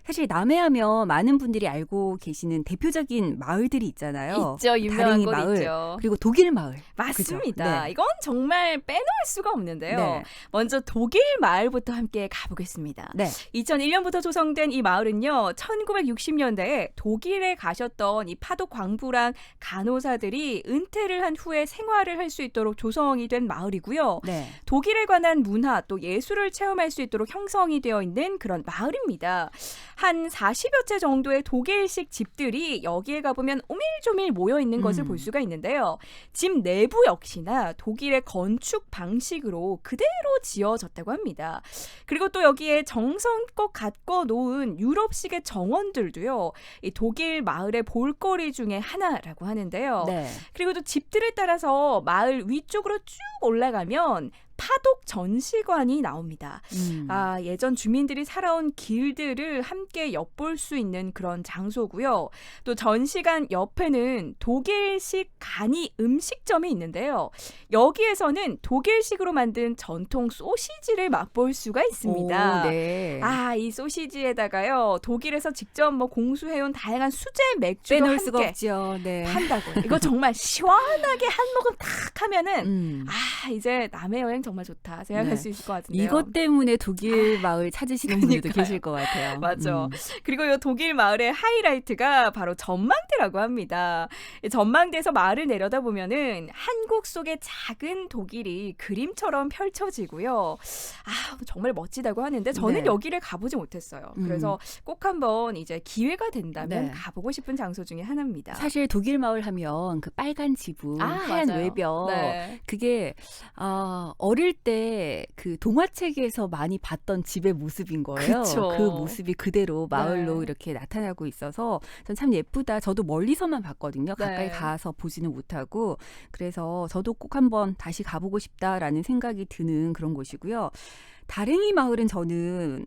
사실 남해하면 많은 분들이 알고 계시는 대표적인 마을들이 있잖아요. 있죠. 유명한 다랭이 곳 마을, 있죠. 그리고 독일 마을. 맞습니다. 그죠? 네. 이건 정말 빼놓을 수가 없는데요. 네. 먼저 독일 마을부터 함께 가보겠습니다. 네. 2001년부터 조성된 이 마을은요. 1960년대에 독일에 가셨던 이 파독 광부랑 간호사들이 은퇴를 한 후에 생활을 할 수 있도록 조성이 된 마을이고요. 네. 독일에 관한 문화 또 예술을 체험할 수 있도록 형성이 되어 있는 그런 마을입니다. 한 40여 채 정도의 독일식 집들이 여기에 가보면 오밀조밀 모여 있는 것을 볼 수가 있는데요. 집 내부 역시나 독일의 건축 방식으로 그대로 지어졌다고 합니다. 그리고 또 여기에 정성껏 가꿔 놓은 유럽식의 정원들도요. 이 독일 마을의 볼거리 중에 하나라고 하는데요. 네. 그리고 또 집들을 따라서 마을 위쪽으로 쭉 올라가면 파독 전시관이 나옵니다. 예전 주민들이 살아온 길들을 함께 엿볼 수 있는 그런 장소고요. 또 전시관 옆에는 독일식 간이 음식점이 있는데요. 여기에서는 독일식으로 만든 전통 소시지를 맛볼 수가 있습니다. 오, 네. 이 소시지에다가요. 독일에서 직접 공수해온 다양한 수제 맥주도 빼놓을 함께 수가 없죠. 네. 판다고요. 이거 정말 시원하게 한 모금 딱 하면은 이제 남해 여행 정말 좋다 생각할 네. 수 있을 것 같은데요. 이것 때문에 독일 마을 찾으시는 분들도 그러니까요. 계실 것 같아요. 맞죠. 그리고 이 독일 마을의 하이라이트가 바로 전망대라고 합니다. 이 전망대에서 마을을 내려다보면은 한국 속의 작은 독일이 그림처럼 펼쳐지고요. 정말 멋지다고 하는데 저는 네. 여기를 가보지 못했어요. 그래서 꼭 한번 이제 기회가 된다면 네. 가보고 싶은 장소 중에 하나입니다. 사실 독일 마을 하면 그 빨간 지붕, 하얀 맞아요. 외벽, 네. 그게 어릴 때 그 동화책에서 많이 봤던 집의 모습인 거예요. 그쵸. 그 모습이 그대로 마을로 네. 이렇게 나타나고 있어서 전 참 예쁘다. 저도 멀리서만 봤거든요. 가까이 네. 가서 보지는 못하고. 그래서 저도 꼭 한번 다시 가보고 싶다라는 생각이 드는 그런 곳이고요. 다랭이 마을은 저는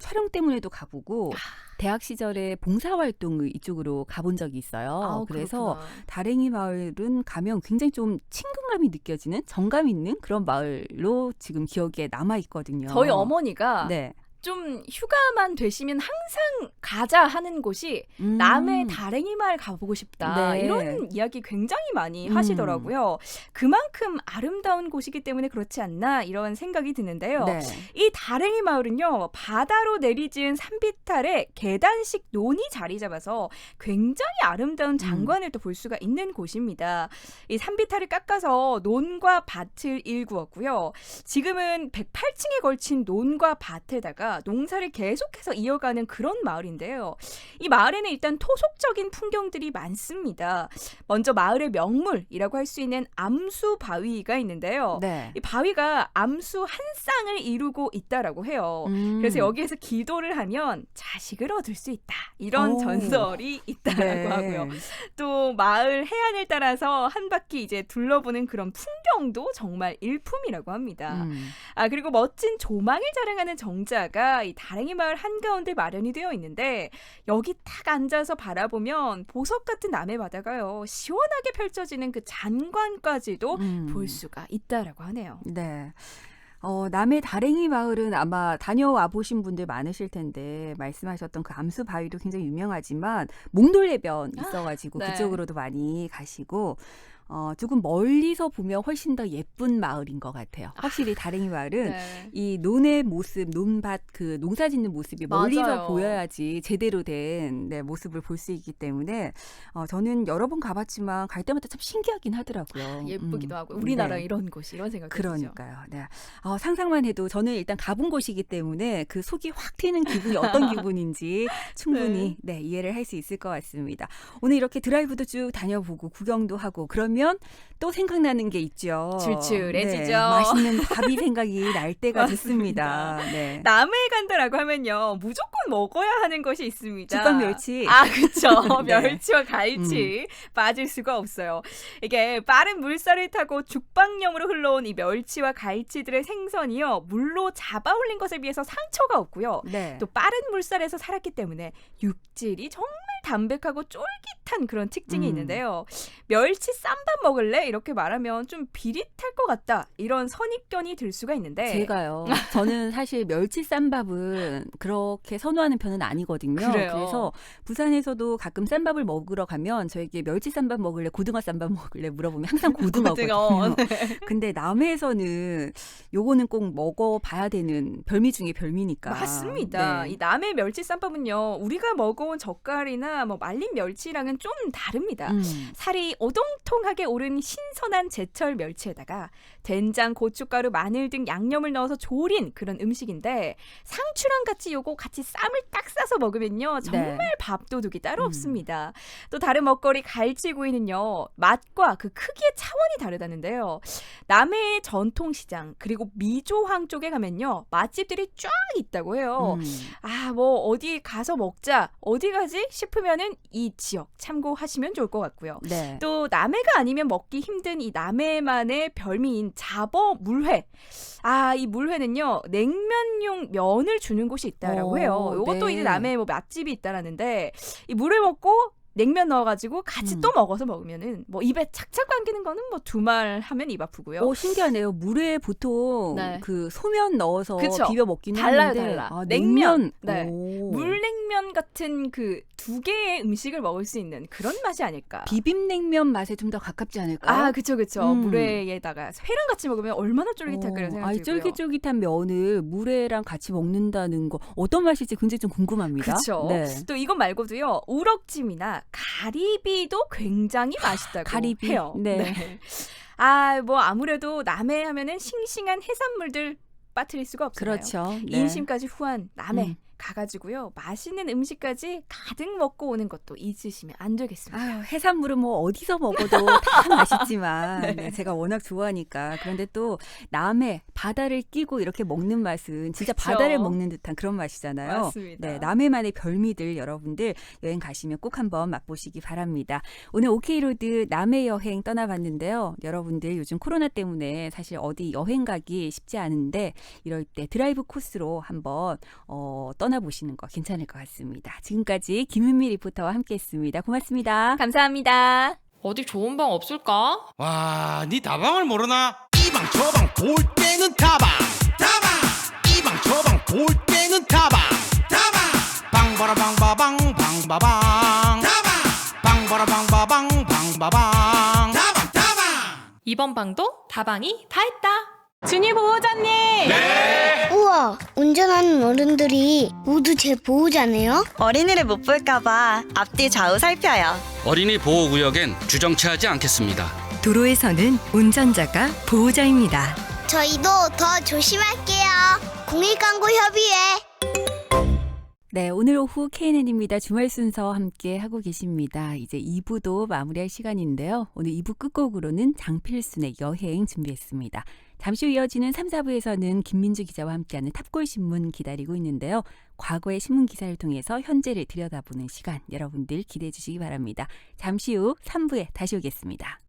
촬영 때문에도 가보고 대학 시절에 봉사활동을 이쪽으로 가본 적이 있어요. 그래서 그렇구나. 다랭이 마을은 가면 굉장히 좀 친근감이 느껴지는 정감 있는 그런 마을로 지금 기억에 남아 있거든요. 저희 어머니가 네. 좀 휴가만 되시면 항상 가자 하는 곳이 남해 다랭이 마을 가보고 싶다. 네. 이런 이야기 굉장히 많이 하시더라고요. 그만큼 아름다운 곳이기 때문에 그렇지 않나 이런 생각이 드는데요. 네. 이 다랭이 마을은요. 바다로 내리지은 산비탈에 계단식 논이 자리 잡아서 굉장히 아름다운 장관을 또 볼 수가 있는 곳입니다. 이 산비탈을 깎아서 논과 밭을 일구었고요. 지금은 108층에 걸친 논과 밭에다가 농사를 계속해서 이어가는 그런 마을인데요. 이 마을에는 일단 토속적인 풍경들이 많습니다. 먼저 마을의 명물이라고 할 수 있는 암수 바위가 있는데요. 네. 이 바위가 암수 한 쌍을 이루고 있다라고 해요. 그래서 여기에서 기도를 하면 자식을 얻을 수 있다. 이런 오. 전설이 있다라고 네. 하고요. 또 마을 해안을 따라서 한 바퀴 이제 둘러보는 그런 풍경도 정말 일품이라고 합니다. 그리고 멋진 조망을 자랑하는 정자가 이 다랭이 마을 한가운데 마련이 되어 있는데 여기 딱 앉아서 바라보면 보석 같은 남해 바다가요. 시원하게 펼쳐지는 그 잔관까지도 볼 수가 있다라고 하네요. 네. 남해 다랭이 마을은 아마 다녀와 보신 분들 많으실 텐데 말씀하셨던 그 암수 바위도 굉장히 유명하지만 몽돌해변 있어가지고 네. 그쪽으로도 많이 가시고 조금 멀리서 보면 훨씬 더 예쁜 마을인 것 같아요. 확실히 다랭이 마을은 네. 이 논의 모습, 논밭 그 농사 짓는 모습이 멀리서 맞아요. 보여야지 제대로 된 모습을 볼 수 있기 때문에 저는 여러 번 가봤지만 갈 때마다 참 신기하긴 하더라고요. 예쁘기도 하고 우리나라 네. 이런 곳이 이런 생각이 들죠. 그러니까요. 네. 상상만 해도 저는 일단 가본 곳이기 때문에 그 속이 확 트이는 기분이 어떤 기분인지 충분히 이해를 할 수 있을 것 같습니다. 오늘 이렇게 드라이브도 쭉 다녀보고 구경도 하고 그러면 또 생각나는 게 있죠. 출출해지죠. 네, 맛있는 밥이 생각이 날 때가 됐습니다. 네. 남해에 간다라고 하면요. 무조건 먹어야 하는 것이 있습니다. 죽밥 멸치. 그렇죠. 네. 멸치와 갈치 빠질 수가 없어요. 이게 빠른 물살을 타고 죽방령으로 흘러온 이 멸치와 갈치들의 생선이요. 물로 잡아 올린 것에 비해서 상처가 없고요. 네. 또 빠른 물살에서 살았기 때문에 육질이 정말 담백하고 쫄깃한 그런 특징이 있는데요. 멸치 쌈밥 먹을래? 이렇게 말하면 좀 비릿할 것 같다. 이런 선입견이 들 수가 있는데 제가요. 저는 사실 멸치 쌈밥은 그렇게 선호하는 편은 아니거든요. 그래요. 그래서 부산에서도 가끔 쌈밥을 먹으러 가면 저에게 멸치 쌈밥 먹을래, 고등어 쌈밥 먹을래 물어보면 항상 고등어거든요. 고등어, 근데 남해에서는 요거는 꼭 먹어봐야 되는 별미 중에 별미니까. 맞습니다. 네. 이 남해 멸치 쌈밥은요. 우리가 먹어온 젓갈이나 뭐 말린 멸치랑은 좀 다릅니다. 살이 오동통하게 오른 신선한 제철 멸치에다가 된장, 고춧가루, 마늘 등 양념을 넣어서 조린 그런 음식인데 상추랑 같이 요거 같이 쌈을 딱 싸서 먹으면요. 정말 밥도둑이 따로 없습니다. 또 다른 먹거리 갈치구이는요. 맛과 그 크기의 차원이 다르다는데요. 남해의 전통시장 그리고 미조항 쪽에 가면요. 맛집들이 쫙 있다고 해요. 아, 뭐 어디 가서 먹자. 어디 가지 싶으면은 이 지역 참고하시면 좋을 것 같고요. 네. 또 남해가 아니면 먹기 힘든 이 남해만의 별미인 잡어 물회. 아, 이 물회는요. 냉면용 면을 주는 곳이 있다라고 해요. 이것도 네. 이제 남해에 뭐 맛집이 있다라는데 이 물회 먹고 냉면 넣어가지고 같이 또 먹어서 먹으면은 뭐 입에 착착 감기는 거는 뭐 두말 하면 입 아프고요. 오, 신기하네요. 물에 보통 네. 그 소면 넣어서 그쵸. 비벼 먹기는 달라요, 하는데 달라. 아, 냉면. 냉면. 네. 오. 물냉면 같은 그 두 개의 음식을 먹을 수 있는 그런 맛이 아닐까. 비빔냉면 맛에 좀 더 가깝지 않을까요? 아, 그쵸. 물회에다가 회랑 같이 먹으면 얼마나 쫄깃할까 이런 생각이 아니, 들고요. 쫄깃쫄깃한 면을 물회랑 같이 먹는다는 거 어떤 맛일지 굉장히 좀 궁금합니다. 그렇죠. 네. 또 이것 말고도요. 우럭찜이나 가리비도 굉장히 맛있다고 가리비. 해요. 네. 아, 뭐 아무래도 남해 하면은 싱싱한 해산물들 빠뜨릴 수가 없잖아요. 그렇죠. 네. 인심까지 후한 남해 가가지고요. 맛있는 음식까지 가득 먹고 오는 것도 잊으시면 안 되겠습니다. 아유, 해산물은 뭐 어디서 먹어도 다 맛있지만 네, 제가 워낙 좋아하니까. 그런데 또 남해 바다를 끼고 이렇게 먹는 맛은 진짜 그쵸. 바다를 먹는 듯한 그런 맛이잖아요. 맞습니다. 네, 남해만의 별미들 여러분들 여행 가시면 꼭 한번 맛보시기 바랍니다. 오늘 오케이로드 남해 여행 떠나봤는데요. 여러분들 요즘 코로나 때문에 사실 어디 여행 가기 쉽지 않은데 이럴 때 드라이브 코스로 한번 떠나보시는 거 괜찮을 것 같습니다. 지금까지 김은미 리포터와 함께했습니다. 고맙습니다. 감사합니다. 어디 좋은 방 없을까? 와, 니 다방을 모르나? 이방 저방 볼 때는 다방 이방 저방 볼 때는 다방 방바라 방바방 방바방 방바라 방바방 방바방 이번 방도 다방이 다 했다. 준이 보호자님! 우와, 운전하는 어른들이 모두 제 보호자네요? 어린이를 못 볼까봐 앞뒤 좌우 살펴요. 어린이 보호구역엔 주정차하지 않겠습니다. 도로에서는 운전자가 보호자입니다. 저희도 더 조심할게요. 공익광고협의회. 네, 오늘 오후 KNN입니다. 주말 순서 함께 하고 계십니다. 이제 2부도 마무리할 시간인데요. 오늘 2부 끝곡으로는 장필순의 여행 준비했습니다. 잠시 후 이어지는 3, 4부에서는 김민주 기자와 함께하는 탑골 신문 기다리고 있는데요. 과거의 신문 기사를 통해서 현재를 들여다보는 시간 여러분들 기대해 주시기 바랍니다. 잠시 후 3부에 다시 오겠습니다.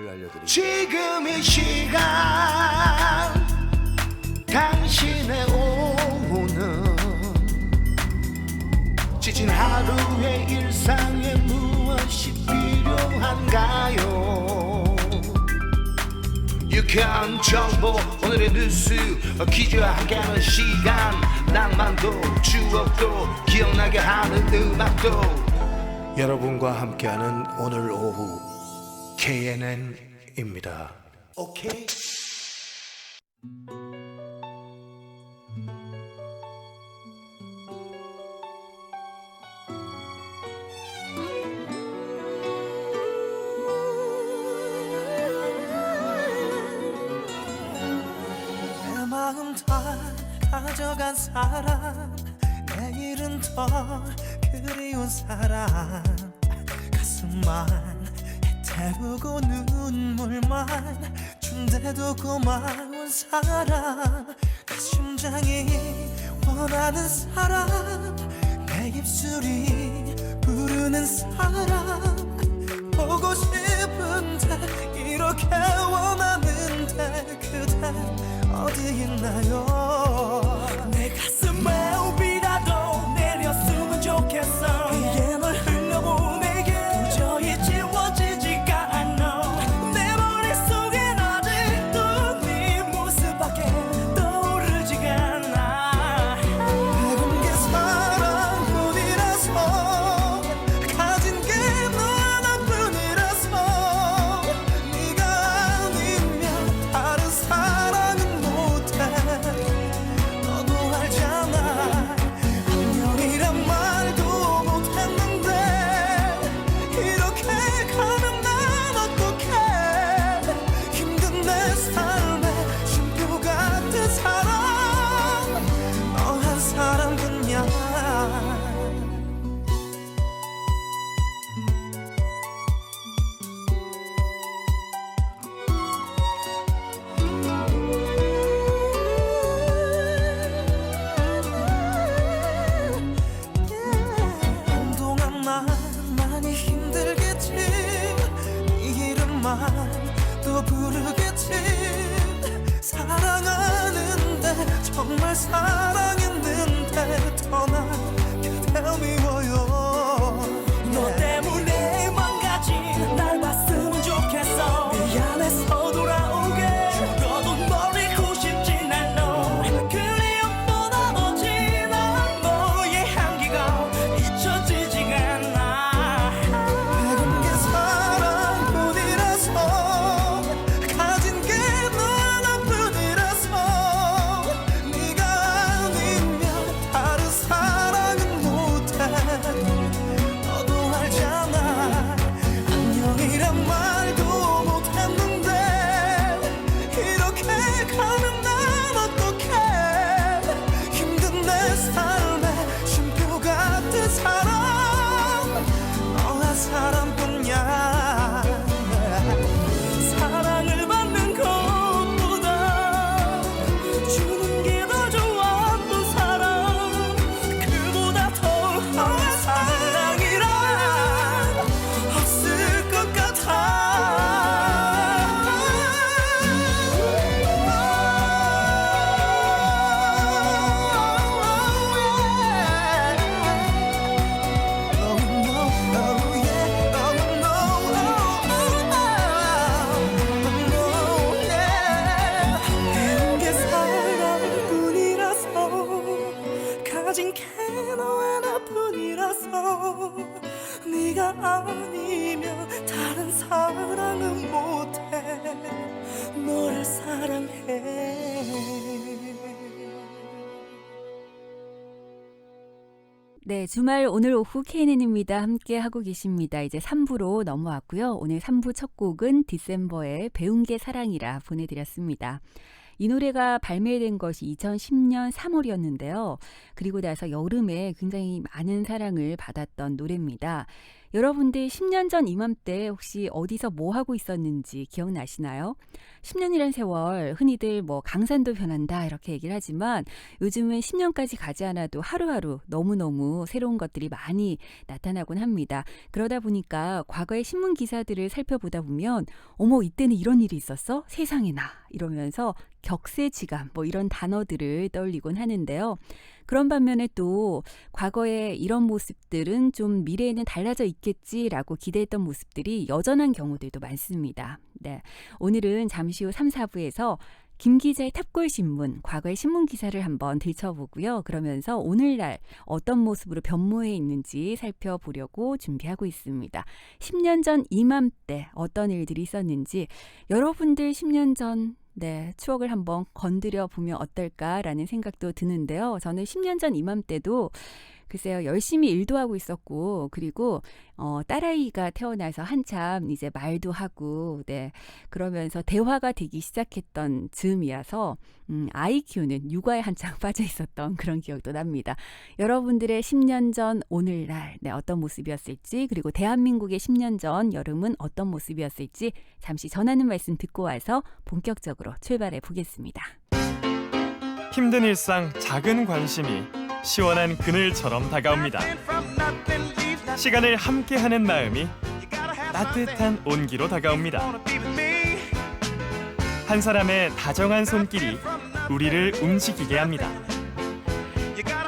비밀을 알려드립니다. 지금 이 시간 당신의 오후는 지친 하루의 일상에 무엇이 필요한가요? 유쾌한 정보 오늘의 뉴스 퀴즈와 함께하는 시간 낭만도 추억도 기억나게 하는 음악도 여러분과 함께하는 오늘 오후 KNN입니다. 오케이. 내 마음 다 가져간 사람 내일은 더 그리운 사람 가슴만 태우고 눈물만 준대도 고마운 사람 내 심장이 원하는 사람 내 입술이 부르는 사람 보고 싶은데 이렇게 원하는데 그대 어디 있나요 내 가슴에 우비라도 내렸으면 좋겠어 이게 널 흘려보내게 도저히 지워지지가 않아 내 머릿속엔 아직도 네 모습밖에 떠오르지가 않아 내겐 게 사랑뿐이라서 가진 게 너 하나뿐이라서 네가 아니면 다른 사랑은 못해 너도 알잖아 안녕이란 말도 못했는데 이렇게 가면 난 어떡해 힘든 내 삶에 쉼표 같은 사랑 너 한 사람뿐이야 한동안 난 많이 힘들겠지 네 이름만 또 부르겠지 사랑하는데 정말 사랑했는데 떠난 그대 미워요 너 때문에 망가진 날 봤으면 좋겠어 미안해서 돌아오게 죽어도 널 잊고 싶진 않아 그리움보다 더 진한 너의 향기가 잊혀지지가 않아 내겐 게 사랑뿐이라서 가진 게 너 하나뿐이라서 네가 아니면 다른 사랑은 못해 너도 알잖아 안녕이란 말도 못했는데 이렇게 가면 난 어떡해 힘든 내 삶에 쉼표 같은 사랑 너 한 사람뿐이야 사랑을 받는 것보다 주는 게 더 좋았던 사랑 그보다 더한 사랑이란 없을 것 같아 내는 게 사랑뿐이라서 가진 게 너 하나뿐이라서 네가 아니면 다른 사랑은 못해 너를 사랑해 네, 주말 오늘 오후 KNN입니다. 함께 하고 계십니다. 이제 3부로 넘어왔고요. 오늘 3부 첫 곡은 디셈버의 배운 게 사랑이라 보내드렸습니다. 이 노래가 발매된 것이 2010년 3월이었는데요. 그리고 나서 여름에 굉장히 많은 사랑을 받았던 노래입니다. 여러분들 10년 전 이맘때 혹시 어디서 뭐 하고 있었는지 기억나시나요? 10년이란 세월 흔히들 뭐 강산도 변한다 이렇게 얘기를 하지만 요즘은 10년까지 가지 않아도 하루하루 너무너무 새로운 것들이 많이 나타나곤 합니다. 그러다 보니까 과거의 신문 기사들을 살펴보다 보면 어머 이때는 이런 일이 있었어? 세상에나 이러면서 격세지감 뭐 이런 단어들을 떠올리곤 하는데요. 그런 반면에 또 과거의 이런 모습들은 좀 미래에는 달라져 있겠지라고 기대했던 모습들이 여전한 경우들도 많습니다. 네, 오늘은 잠시 후 3, 4부에서 김 기자의 탑골 신문, 과거의 신문 기사를 한번 들춰보고요. 그러면서 오늘날 어떤 모습으로 변모해 있는지 살펴보려고 준비하고 있습니다. 10년 전 이맘때 어떤 일들이 있었는지 여러분들 10년 전 추억을 한번 건드려 보면 어떨까라는 생각도 드는데요. 저는 10년 전 이맘때도 글쎄요, 열심히 일도 하고 있었고, 그리고 딸아이가 태어나서 한참 이제 말도 하고, 그러면서 대화가 되기 시작했던 즈음이라서 아이 키우는 육아에 한창 빠져 있었던 그런 기억도 납니다. 여러분들의 10년 전 오늘날 어떤 모습이었을지, 그리고 대한민국의 10년 전 여름은 어떤 모습이었을지 잠시 전하는 말씀 듣고 와서 본격적으로 출발해 보겠습니다. 힘든 일상 작은 관심이 시원한 그늘처럼 다가옵니다. 시간을 함께하는 마음이 따뜻한 온기로 다가옵니다. 한 사람의 다정한 손길이 우리를 움직이게 합니다.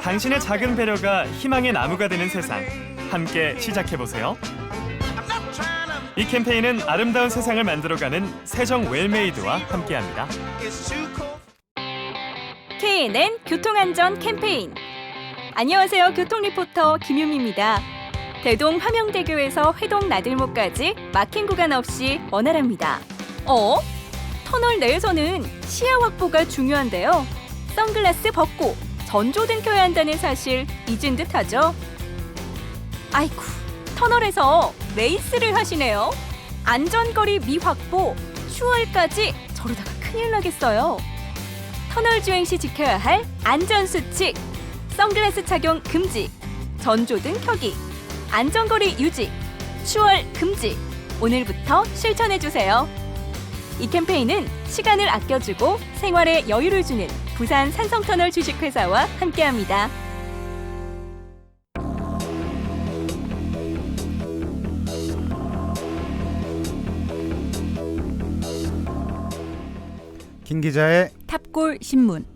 당신의 작은 배려가 희망의 나무가 되는 세상, 함께 시작해보세요. 이 캠페인은 아름다운 세상을 만들어가는 세정 웰메이드와 함께합니다. KNN 교통안전 캠페인. 안녕하세요. 교통리포터 김유미입니다. 대동 화명대교에서 회동 나들목까지 막힌 구간 없이 원활합니다. 터널 내에서는 시야 확보가 중요한데요. 선글라스 벗고 전조등 켜야 한다는 사실 잊은 듯하죠? 아이쿠, 터널에서 레이스를 하시네요. 안전거리 미확보, 추월까지 저러다가 큰일 나겠어요. 터널 주행 시 지켜야 할 안전수칙, 선글라스 착용 금지, 전조등 켜기, 안전거리 유지, 추월 금지. 오늘부터 실천해주세요. 이 캠페인은 시간을 아껴주고 생활에 여유를 주는 부산 산성터널 주식회사와 함께합니다. 김 기자의 탑골 신문.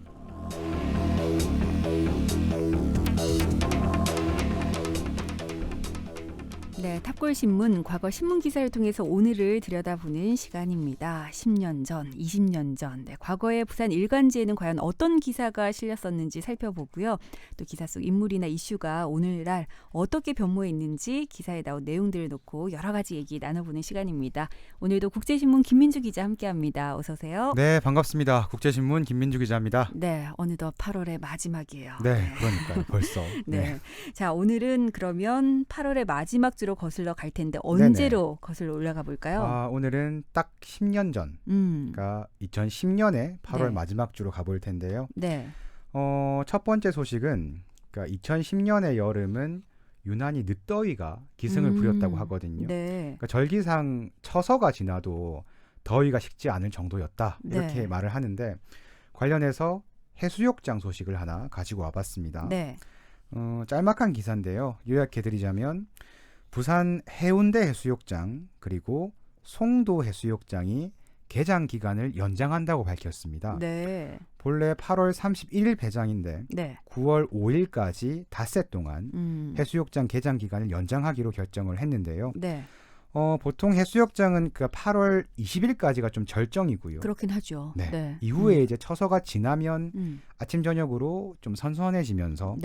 탑골 신문, 과거 신문 기사를 통해서 오늘을 들여다보는 시간입니다. 10년 전, 20년 전, 과거의 부산 일간지에는 과연 어떤 기사가 실렸었는지 살펴보고요. 또 기사 속 인물이나 이슈가 오늘날 어떻게 변모해 있는지 기사에 나온 내용들을 놓고 여러 가지 얘기 나눠보는 시간입니다. 오늘도 국제신문 김민주 기자 함께합니다. 어서 오세요. 네, 반갑습니다. 국제신문 김민주 기자입니다. 네, 어느덧 8월의 마지막이에요. 네, 그러니까요. 벌써. 네. 자, 오늘은 그러면 8월의 마지막 주로 거슬러 갈 텐데 언제로 거슬러 올라가 볼까요? 오늘은 딱 10년 전, 그러니까 2010년에 8월 마지막 주로 가볼 텐데요. 네. 첫 번째 소식은 그러니까 2010년의 여름은 유난히 늦더위가 기승을 부렸다고 하거든요. 네. 그러니까 절기상 처서가 지나도 더위가 식지 않을 정도였다 이렇게 말을 하는데 관련해서 해수욕장 소식을 하나 가지고 와봤습니다. 네. 짤막한 기사인데요. 요약해드리자면 부산 해운대 해수욕장 그리고 송도 해수욕장이 개장 기간을 연장한다고 밝혔습니다. 네. 본래 8월 31일 배장인데 9월 5일까지 닷새 동안 해수욕장 개장 기간을 연장하기로 결정을 했는데요. 네. 보통 해수욕장은 그 8월 20일까지가 좀 절정이고요. 그렇긴 하죠. 네. 이후에 이제 처서가 지나면 아침 저녁으로 좀 선선해지면서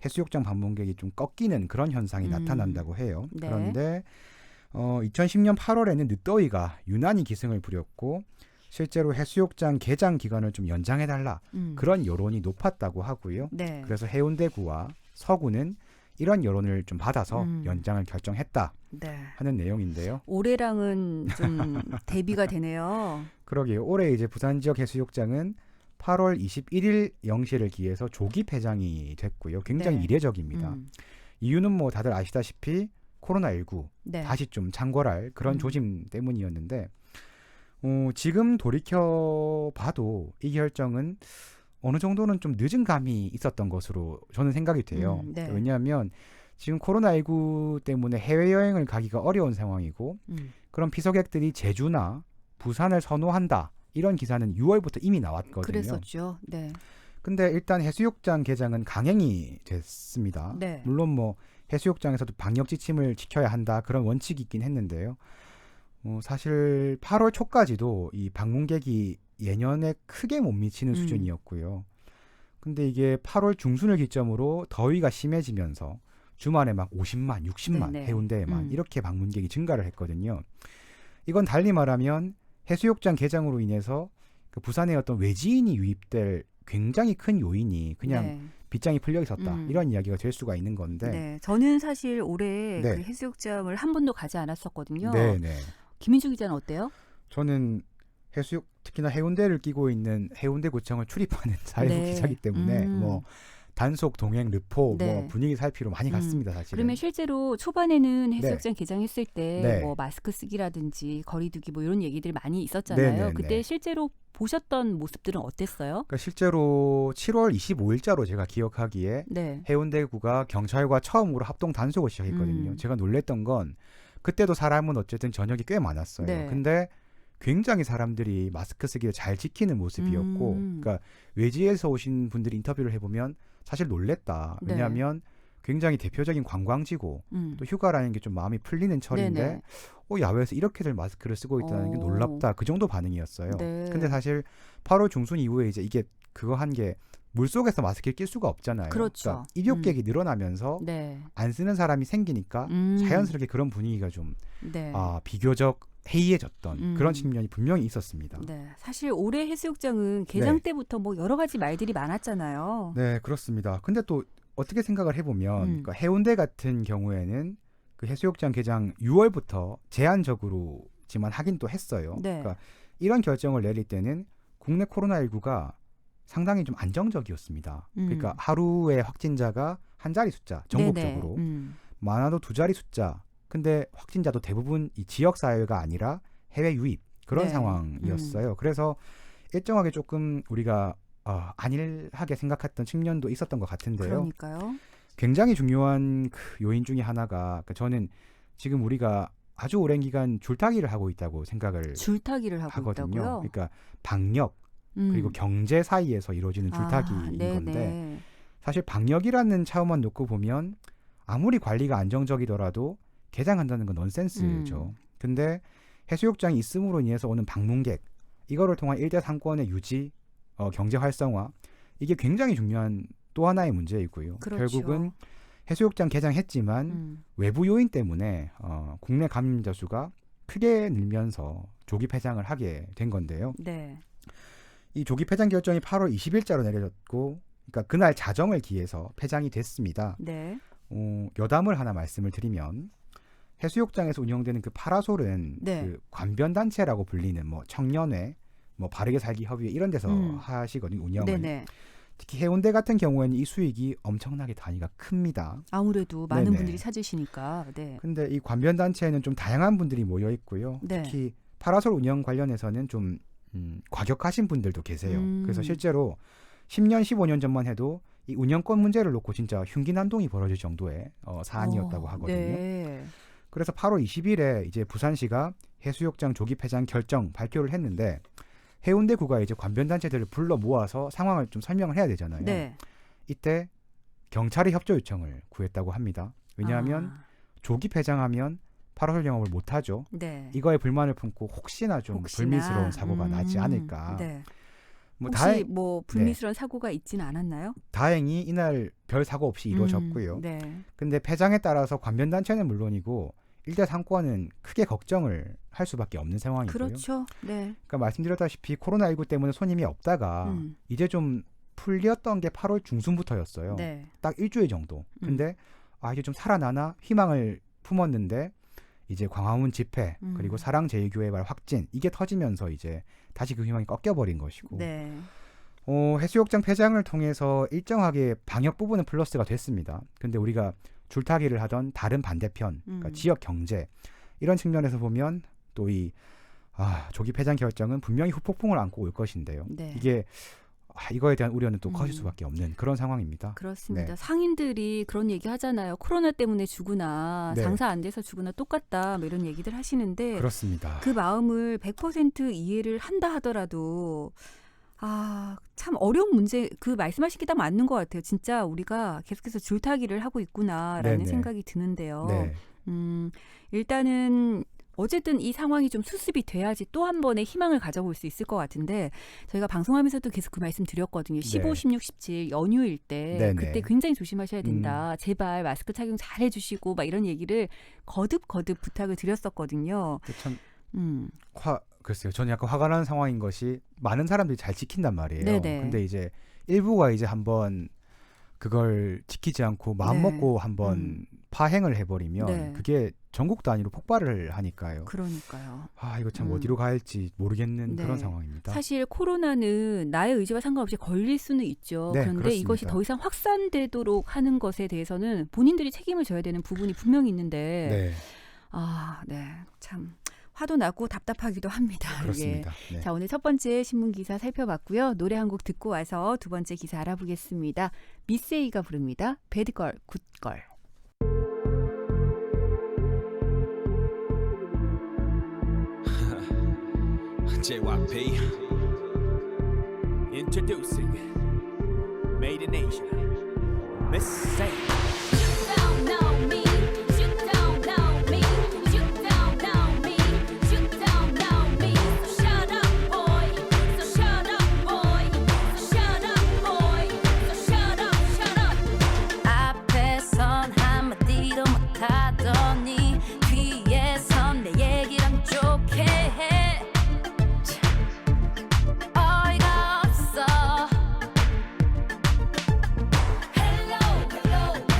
해수욕장 방문객이 좀 꺾이는 그런 현상이 나타난다고 해요. 네. 그런데 2010년 8월에는 늦더위가 유난히 기승을 부렸고 실제로 해수욕장 개장 기간을 좀 연장해달라 그런 여론이 높았다고 하고요. 네. 그래서 해운대구와 서구는 이런 여론을 좀 받아서 연장을 결정했다 하는 내용인데요. 올해랑은 좀 대비가 되네요. 그러게요. 올해 이제 부산 지역 해수욕장은 8월 21일 0시를 기해서 조기 폐장이 됐고요. 굉장히 이례적입니다. 이유는 뭐 다들 아시다시피 코로나19 네. 다시 좀 창궐할 그런 조짐 때문이었는데 지금 돌이켜 봐도 이 결정은 어느 정도는 좀 늦은 감이 있었던 것으로 저는 생각이 돼요. 네. 왜냐하면 지금 코로나19 때문에 해외여행을 가기가 어려운 상황이고 그런 피서객들이 제주나 부산을 선호한다. 이런 기사는 6월부터 이미 나왔거든요. 그랬었죠. 네. 근데 일단 해수욕장 개장은 강행이 됐습니다. 네. 물론 뭐 해수욕장에서도 방역 지침을 지켜야 한다 그런 원칙이 있긴 했는데요. 사실 8월 초까지도 이 방문객이 예년에 크게 못 미치는 수준이었고요. 근데 이게 8월 중순을 기점으로 더위가 심해지면서 주말에 막 50만, 60만 네네. 해운대에만 이렇게 방문객이 증가를 했거든요. 이건 달리 말하면 해수욕장 개장으로 인해서 그 부산에 어떤 외지인이 유입될 굉장히 큰 요인이 그냥 네. 빗장이 풀려 있었다. 이런 이야기가 될 수가 있는 건데. 네. 저는 사실 올해 네. 그 해수욕장을 한 번도 가지 않았었거든요. 네, 네. 김민주 기자는 어때요? 저는 해수욕 특히나 해운대를 끼고 있는 해운대구청을 출입하는 사회부 네. 기자이기 때문에 뭐 단속, 동행, 르포 네. 뭐 분위기 살피러 많이 갔습니다, 사실은. 그러면 실제로 초반에는 해수욕장 개장했을 때 네. 뭐 마스크 쓰기라든지 거리두기 뭐 이런 얘기들이 많이 있었잖아요. 네, 네, 그때 네. 실제로 보셨던 모습들은 어땠어요? 그러니까 실제로 7월 25일자로 제가 기억하기에 네. 해운대구가 경찰과 처음으로 합동 단속을 시작했거든요. 제가 놀랬던 건 그때도 사람은 어쨌든 저녁이 꽤 많았어요. 네. 근데 굉장히 사람들이 마스크 쓰기를 잘 지키는 모습이었고 그러니까 외지에서 오신 분들이 인터뷰를 해보면 사실 놀랬다. 네. 왜냐하면 굉장히 대표적인 관광지고 또 휴가라는 게 좀 마음이 풀리는 철인데 네네. 야외에서 이렇게들 마스크를 쓰고 있다는 게 놀랍다. 그 정도 반응이었어요. 네. 근데 사실 8월 중순 이후에 이제 이게 그거 한 게 물속에서 마스크를 낄 수가 없잖아요. 그렇죠. 그러니까 입욕객이 늘어나면서 네. 안 쓰는 사람이 생기니까 자연스럽게 그런 분위기가 좀 네. 비교적 해이해졌던 그런 측면이 분명히 있었습니다. 네. 사실 올해 해수욕장은 개장 네. 때부터 뭐 여러 가지 말들이 많았잖아요. 네, 그렇습니다. 근데 또 어떻게 생각을 해보면 그러니까 해운대 같은 경우에는 그 해수욕장 개장 6월부터 제한적으로지만 하긴 또 했어요. 네. 그러니까 이런 결정을 내릴 때는 국내 코로나19가 상당히 좀 안정적이었습니다. 그러니까 하루에 확진자가 한 자리 숫자 전국적으로 많아도 두 자리 숫자. 근데 확진자도 대부분 이 지역 사회가 아니라 해외 유입 그런 네. 상황이었어요. 그래서 일정하게 조금 우리가 안일하게 생각했던 측면도 있었던 것 같은데요. 그러니까요. 굉장히 중요한 그 요인 중에 하나가 그러니까 저는 지금 우리가 아주 오랜 기간 줄타기를 하고 있다고 생각을 줄타기를 하고 하거든요. 있다고요? 그러니까 방역 그리고 경제 사이에서 이루어지는 줄타기인 건데 사실 방역이라는 차원만 놓고 보면 아무리 관리가 안정적이더라도 개장한다는 건 넌센스죠. 근데 해수욕장이 있음으로 인해서 오는 방문객 이거를 통한 일대 상권의 유지, 경제 활성화 이게 굉장히 중요한 또 하나의 문제이고요. 그렇죠. 결국은 해수욕장 개장했지만 외부 요인 때문에 국내 감염자 수가 크게 늘면서 조기 폐장을 하게 된 건데요. 네. 이 조기 폐장 결정이 8월 20일자로 내려졌고 그러니까 그날 자정을 기해서 폐장이 됐습니다. 네. 여담을 하나 말씀을 드리면 해수욕장에서 운영되는 그 파라솔은 네. 그 관변단체라고 불리는 뭐 청년회, 뭐 바르게 살기 협의회 이런 데서 하시거든요, 운영을. 네네. 특히 해운대 같은 경우에는 이 수익이 엄청나게 단위가 큽니다. 아무래도 많은 네네. 분들이 찾으시니까. 네. 근데 이 관변단체에는 좀 다양한 분들이 모여 있고요. 네. 특히 파라솔 운영 관련해서는 좀 과격하신 분들도 계세요. 그래서 실제로 10년, 15년 전만 해도 이 운영권 문제를 놓고 진짜 흉기난동이 벌어질 정도의 사안이었다고 하거든요. 네. 그래서 8월 20일에 이제 부산시가 해수욕장 조기 폐장 결정 발표를 했는데 해운대구가 이제 관변단체들을 불러 모아서 상황을 좀 설명을 해야 되잖아요. 네. 이때 경찰의 협조 요청을 구했다고 합니다. 왜냐하면 조기 폐장하면 파라솔 영업을 못하죠. 네. 이거에 불만을 품고 혹시나 좀 불미스러운 사고가 나지 않을까. 네. 뭐 혹시 뭐 불미스러운 사고가 있지는 않았나요? 다행히 이날 별 사고 없이 이루어졌고요. 네. 근데 폐장에 따라서 관변단체는 물론이고 일대 상권은 크게 걱정을 할 수밖에 없는 상황이고요. 그렇죠. 네. 그러니까 말씀드렸다시피 코로나19 때문에 손님이 없다가 이제 좀 풀렸던 게 8월 중순부터였어요. 네. 딱 일주일 정도. 근데 이제 좀 살아나나 희망을 품었는데 이제 광화문 집회 그리고 사랑제일교회 확진 이게 터지면서 이제 다시 그 희망이 꺾여버린 것이고 네. 해수욕장 폐장을 통해서 일정하게 방역 부분은 플러스가 됐습니다. 근데 우리가 줄타기를 하던 다른 반대편, 그러니까 지역 경제 이런 측면에서 보면 또 이 조기 폐장 결정은 분명히 후폭풍을 안고 올 것인데요. 네. 이게 이거에 대한 우려는 또 커질 수밖에 없는 그런 상황입니다. 그렇습니다. 네. 상인들이 그런 얘기 하잖아요. 코로나 때문에 죽으나 네. 장사 안 돼서 죽으나 똑같다 뭐 이런 얘기들 하시는데 그렇습니다. 그 마음을 100% 이해를 한다 하더라도 참 어려운 문제 그 말씀하신 게 딱 맞는 것 같아요. 진짜 우리가 계속해서 줄타기를 하고 있구나라는 네네. 생각이 드는데요. 네. 일단은 어쨌든 이 상황이 좀 수습이 돼야지 또 한 번의 희망을 가져볼 수 있을 것 같은데 저희가 방송하면서도 계속 그 말씀 드렸거든요. 15, 16, 17 연휴일 때 네네. 그때 굉장히 조심하셔야 된다. 제발 마스크 착용 잘 해주시고 막 이런 얘기를 거듭 부탁을 드렸었거든요. 참 글쎄요. 저는 약간 화가 나는 상황인 것이 많은 사람들이 잘 지킨단 말이에요. 네네. 근데 이제 일부가 이제 한번 그걸 지키지 않고 마음 먹고 한번 파행을 해버리면 그게 전국 단위로 폭발을 하니까요. 그러니까요. 이거 참 어디로 가야 할지 모르겠는 그런 상황입니다. 사실 코로나는 나의 의지와 상관없이 걸릴 수는 있죠. 네, 그런데 그렇습니다. 이것이 더 이상 확산되도록 하는 것에 대해서는 본인들이 책임을 져야 되는 부분이 분명히 있는데 참 화도 나고 답답하기도 합니다. 그렇습니다. 예. 네. 자, 오늘 첫 번째 신문 기사 살펴봤고요. 노래 한 곡 듣고 와서 두 번째 기사 알아보겠습니다. 미세이가 부릅니다. 배드걸, 굿걸. JYP Introducing Made in Asia Miss Say Hello, hello.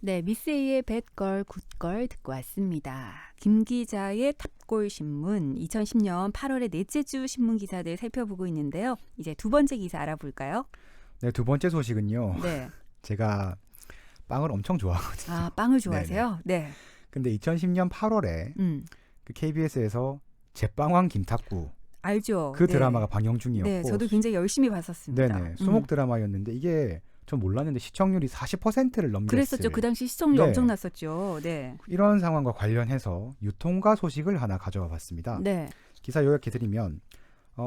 네, 미스 A의 배걸 굿걸 듣고 왔습니다. 김 기자의 탑골 신문 2010년 8월의 넷째 주 신문 기사들 살펴보고 있는데요. 이제 두 번째 기사 알아볼까요? 네, 두 번째 소식은요. 네. 제가 빵을 엄청 좋아하거든요. 아, 빵을 좋아하세요? 네네. 네. 근데 2010년 8월에 그 KBS에서 제빵왕 김탁구 알죠. 그 네. 드라마가 방영 중이었고 네, 저도 굉장히 열심히 봤었습니다. 네네, 수목 드라마였는데 이게 전 몰랐는데 시청률이 40%를 넘겼어요. 그랬었죠. 그 당시 시청률 네. 엄청났었죠. 네. 이런 상황과 관련해서 유통가 소식을 하나 가져와 봤습니다. 네. 기사 요약해드리면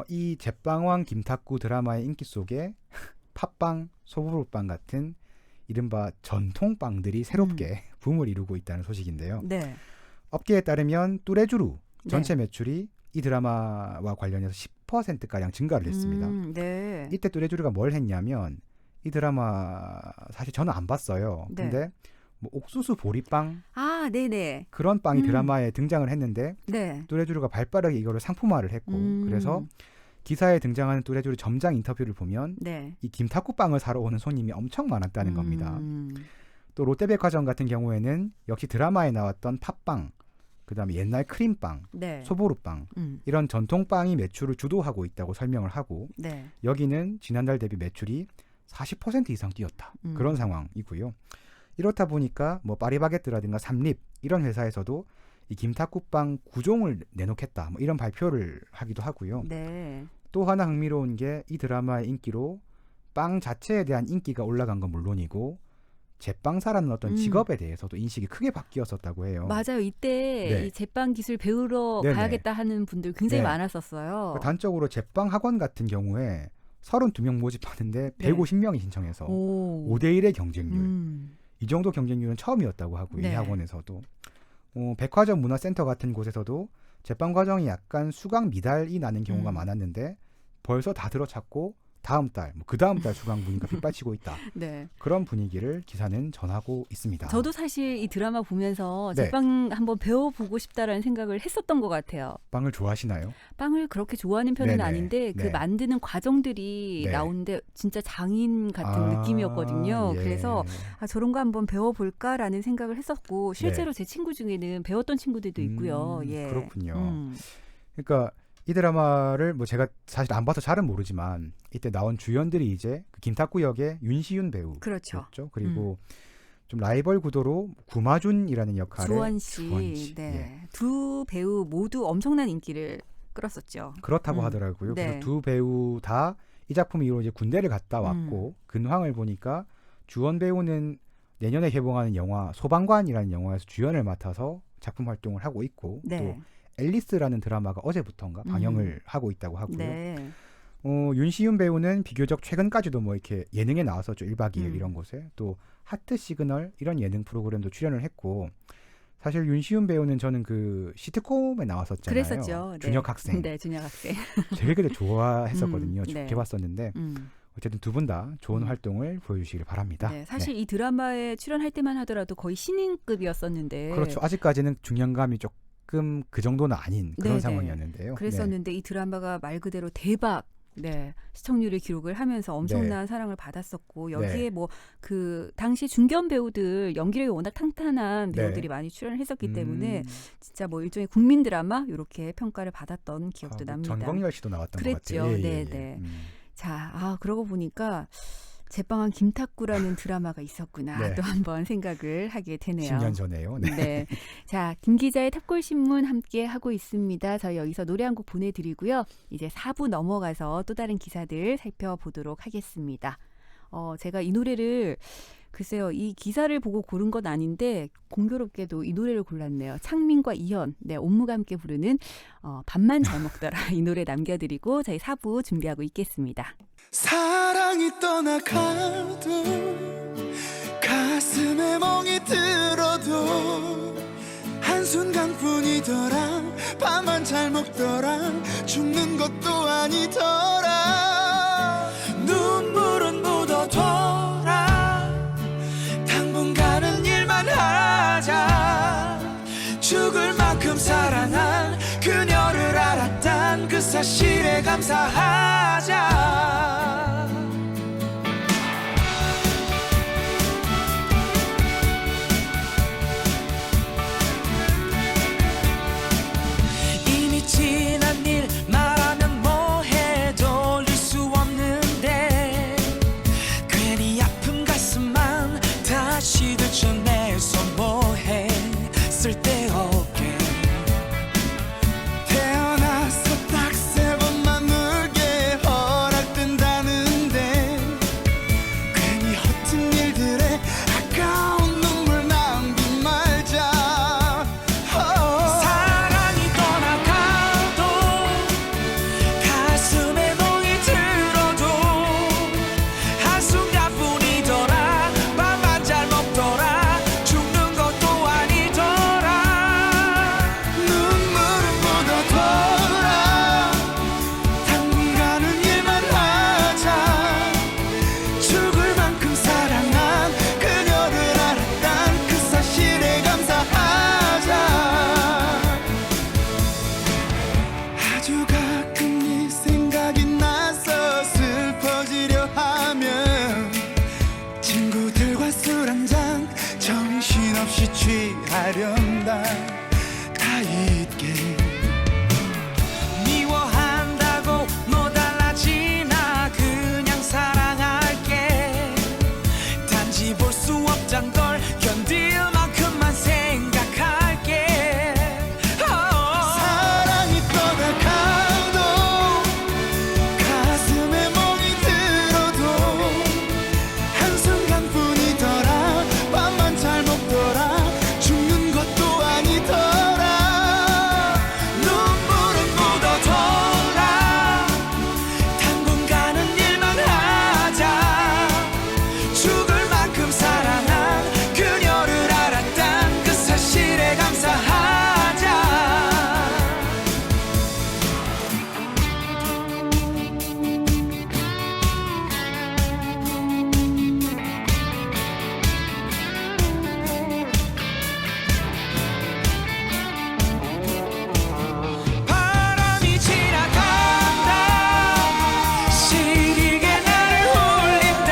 이 제빵왕 김탁구 드라마의 인기 속에 팥빵, 소보루빵 같은 이른바 전통빵들이 새롭게 붐을 이루고 있다는 소식인데요. 네. 업계에 따르면 뚜레쥬루 전체 매출이 이 드라마와 관련해서 10%가량 증가를 했습니다. 네. 이때 뚜레쥬루가 뭘 했냐면 이 드라마 사실 저는 안 봤어요. 네. 근데 뭐 옥수수 보리빵 네네. 그런 빵이 드라마에 등장을 했는데 네. 뚜레쥬루가 발빠르게 이거를 상품화를 했고 그래서 기사에 등장하는 뚜레쥬루 점장 인터뷰를 보면 네. 이 김탁구 빵을 사러 오는 손님이 엄청 많았다는 겁니다. 또 롯데백화점 같은 경우에는 역시 드라마에 나왔던 팥빵, 그다음에 옛날 크림빵, 네. 소보루빵 이런 전통빵이 매출을 주도하고 있다고 설명을 하고 네. 여기는 지난달 대비 매출이 40% 이상 뛰었다. 그런 상황이고요. 이렇다 보니까 뭐 파리바게뜨라든가 삼립 이런 회사에서도 이 김탁구빵 9종을 내놓겠다. 뭐 이런 발표를 하기도 하고요. 네. 또 하나 흥미로운 게 이 드라마의 인기로 빵 자체에 대한 인기가 올라간 건 물론이고 제빵사라는 어떤 직업에 대해서도 인식이 크게 바뀌었었다고 해요. 맞아요. 이때 네. 이 제빵 기술 배우러 네네. 가야겠다 하는 분들 굉장히 네. 많았었어요. 단적으로 제빵 학원 같은 경우에 32명 모집하는데 150명이 신청해서 5대1의 경쟁률. 이 정도 경쟁률은 처음이었다고 하고요. 네. 이 학원에서도. 백화점 문화센터 같은 곳에서도 제빵 과정이 약간 수강 미달이 나는 경우가 많았는데 벌써 다 들어찼고 다음 달, 그 다음 달 수강 분위기가 빗발치고 있다. 네. 그런 분위기를 기사는 전하고 있습니다. 저도 사실 이 드라마 보면서 네. 제빵 한번 배워보고 싶다라는 생각을 했었던 것 같아요. 빵을 좋아하시나요? 빵을 그렇게 좋아하는 편은 네네. 아닌데 그 네. 만드는 과정들이 네. 나오는데 진짜 장인 같은 느낌이었거든요. 예. 그래서 저런 거 한번 배워볼까라는 생각을 했었고 실제로 네. 제 친구 중에는 배웠던 친구들도 있고요. 예. 그렇군요. 그러니까 이 드라마를 뭐 제가 사실 안 봐서 잘은 모르지만 이때 나온 주연들이 이제 그 김탁구 역의 윤시윤 배우였죠. 그렇죠. 그리고 좀 라이벌 구도로 구마준이라는 역할을 주원 씨. 네. 예. 두 배우 모두 엄청난 인기를 끌었었죠. 그렇다고 하더라고요. 네. 그래서 두 배우 다 이 작품 이후로 이제 군대를 갔다 왔고 근황을 보니까 주원 배우는 내년에 개봉하는 영화 소방관이라는 영화에서 주연을 맡아서 작품 활동을 하고 있고 네. 또 앨리스라는 드라마가 어제부터인가 방영을 하고 있다고 하고요. 네. 윤시윤 배우는 비교적 최근까지도 뭐 이렇게 예능에 나왔었죠. 1박 2일 이런 곳에. 또 하트 시그널 이런 예능 프로그램도 출연을 했고 사실 윤시윤 배우는 저는 그 시트콤에 나왔었잖아요. 그랬었죠. 준혁 네. 학생. 네, 준혁 학생. 되게 그때 좋아했었거든요. 네. 좋게 봤었는데 어쨌든 두 분 다 좋은 활동을 보여주시길 바랍니다. 네, 사실 이 드라마에 출연할 때만 하더라도 거의 신인급이었었는데 그렇죠. 아직까지는 중량감이 조금 그 정도는 아닌 그런 네네. 상황이었는데요. 그랬었는데 이 드라마가 말 그대로 대박 시청률을 기록을 하면서 엄청난 네. 사랑을 받았었고 여기에 뭐 그 당시 중견 배우들 연기력이 워낙 탄탄한 배우들이 많이 출연을 했었기 때문에 진짜 뭐 일종의 국민 드라마 이렇게 평가를 받았던 기억도 납니다. 전광열 씨도 나왔던 그랬죠. 것 같아요. 네. 자, 그러고 보니까 제빵왕 김탁구라는 드라마가 있었구나. 네. 또 한번 생각을 하게 되네요. 10년 전에요. 네. 네. 자, 김 기자의 탑골신문 함께 하고 있습니다. 저희 여기서 노래 한 곡 보내드리고요. 이제 4부 넘어가서 또 다른 기사들 살펴보도록 하겠습니다. 제가 이 노래를 글쎄요. 이 기사를 보고 고른 건 아닌데 공교롭게도 이 노래를 골랐네요. 창민과 이현, 옴무가 함께 부르는 밥만 잘 먹더라. 이 노래 남겨드리고 저희 4부 준비하고 있겠습니다. 사랑이 떠나가도 가슴에 멍이 들어도 한순간뿐이더라. 밥만 잘 먹더라. 죽는 것도 아니더라. 눈물은 묻어둬라. 당분간은 일만 하자. 죽을 만큼 사랑한 그녀를 알았단 그 사실에 감사하자. 시리게 나를 울린다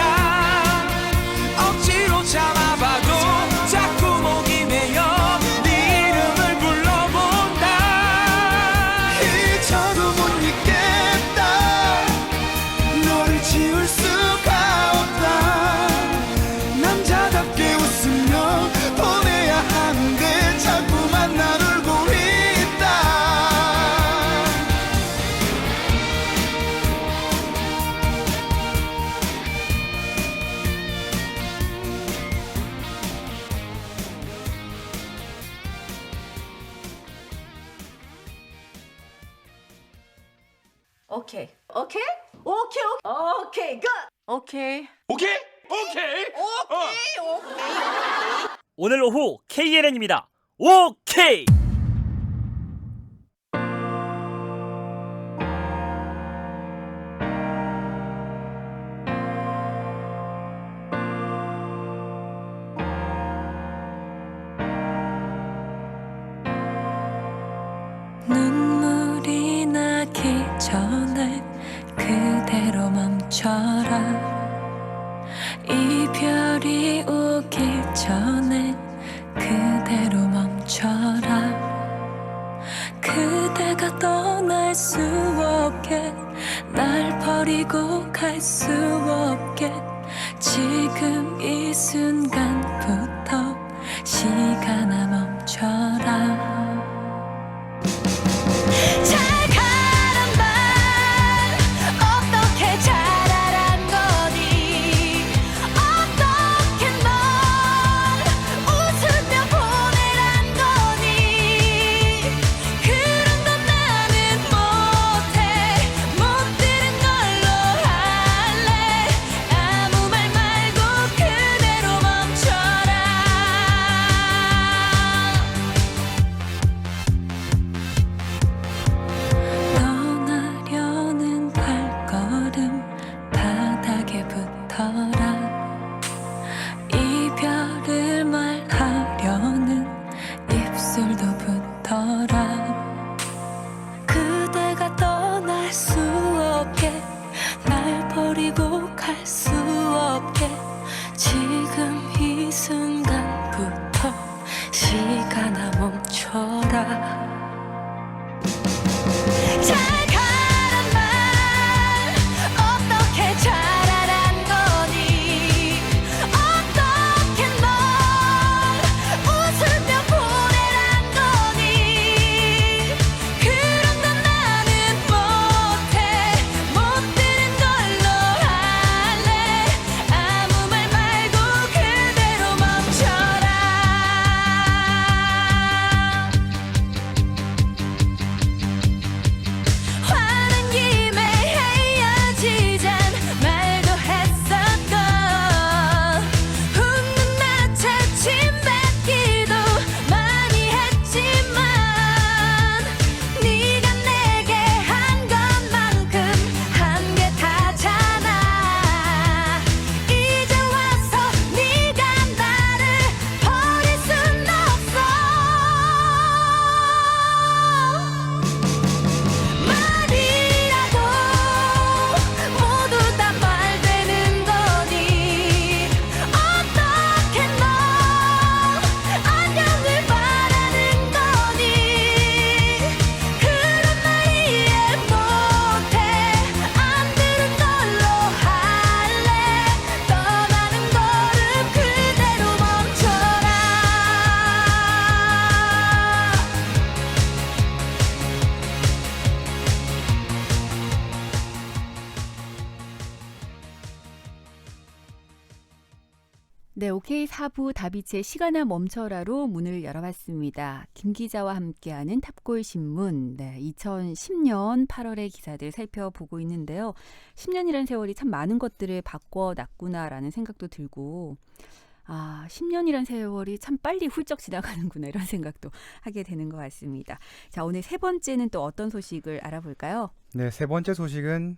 억지로 참아봐도 자꾸 목이 메여 네 이름을 불러본다 잊혀도 못 잊겠다 너를 지울 수가 없다 남자답게 웃으며 보내야 하는데 자꾸만 난 울고 있다 오케이. 오케이? 오케이. 오케이. 굿. 오케이. 오케이? 오케이? 오늘 오후 KLN입니다. 오케이! 눈물이 나기 전에 그대로 멈춰라 이별이 오기 전에 그대로 멈춰라 그대가 떠날 수 없게 날 버리고 갈 수 없게 지금 이 순간부터 시간아 멈춰라 잘 가란 말 어떻게 잘하란 거니 어떻게 널 웃으며 보내란 거니 그런 건 나는 못해 못 들은 걸로 할래 아무 말 말고 그대로 멈춰라 떠나려는 발걸음 바닥에 붙어라 이별을 말하려는 입술도 붙어라 그대가 떠날 수 없게 날 버리고 갈 수 없게 지금 이 순간부터 시간아 멈춰라 잘 가란 말 어떻게 잘하란 거니 어떻게 널 웃으며 보내란 거니 그런 건 나는 못해 못 들은 걸로 할래 아무 말 말고 그대로 멈춰라 화난 김에 헤어지잔 말도 했었고 웃는 나 채찍 뱉기도 많이 했지만 네가 내게 한 것만큼 한 게 다잖아 이제 와서 네가 나를 버릴 순 없어 말이라도 모두 다 말되는 거니 어떻게 너 안녕을 바라는 거니 그런 말 이해 못해 안 들은 걸로 할래 떠나는 걸음 그대로 멈춰라 네, OK 4부 다비치의 시간아 멈춰라로 문을 열어봤습니다. 김 기자와 함께하는 탑골 신문. 네, 2010년 8월의 기사들 살펴보고 있는데요. 10년이라는 세월이 참 많은 것들을 바꿔놨구나라는 생각도 들고 10년이란 세월이 참 빨리 훌쩍 지나가는구나 이런 생각도 하게 되는 것 같습니다. 자, 오늘 세 번째는 또 어떤 소식을 알아볼까요? 네, 세 번째 소식은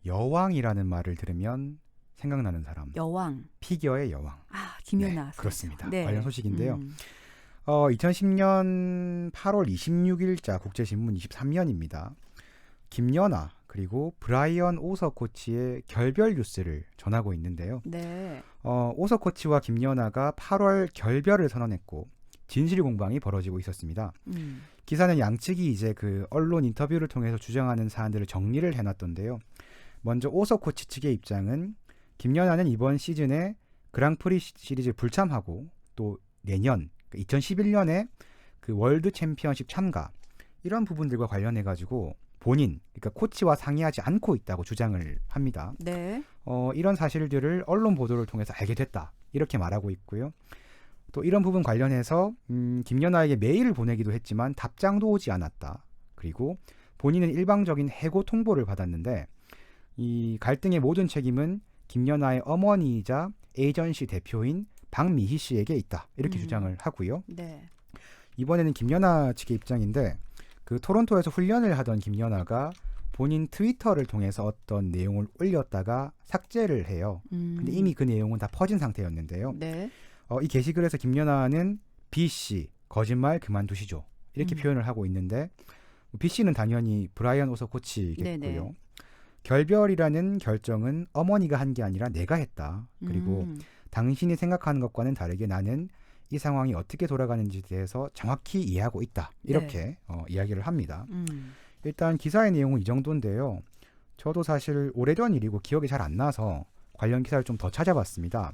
여왕이라는 말을 들으면 생각나는 사람. 여왕. 피겨의 여왕. 김연아. 네, 그렇습니다. 네. 관련 소식인데요. 2010년 8월 26일자 국제신문 23면입니다. 김연아, 그리고 브라이언 오서 코치의 결별 뉴스를 전하고 있는데요. 네. 오서 코치와 김연아가 8월 결별을 선언했고 진실 공방이 벌어지고 있었습니다. 기사는 양측이 이제 그 언론 인터뷰를 통해서 주장하는 사안들을 정리를 해놨던데요. 먼저 오서 코치 측의 입장은 김연아는 이번 시즌에 그랑프리 시리즈 불참하고 또 내년 2011년에 그 월드 챔피언십 참가 이런 부분들과 관련해 가지고 본인 그러니까 코치와 상의하지 않고 있다고 주장을 합니다. 네. 이런 사실들을 언론 보도를 통해서 알게 됐다 이렇게 말하고 있고요. 또 이런 부분 관련해서 김연아에게 메일을 보내기도 했지만 답장도 오지 않았다. 그리고 본인은 일방적인 해고 통보를 받았는데 이 갈등의 모든 책임은 김연아의 어머니이자 에이전시 대표인 박미희 씨에게 있다. 이렇게 주장을 하고요. 네. 이번에는 김연아 측의 입장인데 그 토론토에서 훈련을 하던 김연아가 본인 트위터를 통해서 어떤 내용을 올렸다가 삭제를 해요. 근데 이미 그 내용은 다 퍼진 상태였는데요. 네. 이 게시글에서 김연아는 B씨 거짓말 그만두시죠. 이렇게 표현을 하고 있는데 B씨는 당연히 브라이언 오서 코치겠고요. 네네. 결별이라는 결정은 어머니가 한 게 아니라 내가 했다. 그리고 당신이 생각하는 것과는 다르게 나는 이 상황이 어떻게 돌아가는지에 대해서 정확히 이해하고 있다. 이렇게 이야기를 합니다. 일단 기사의 내용은 이 정도인데요. 저도 사실 오래전 일이고 기억이 잘 안 나서 관련 기사를 좀 더 찾아봤습니다.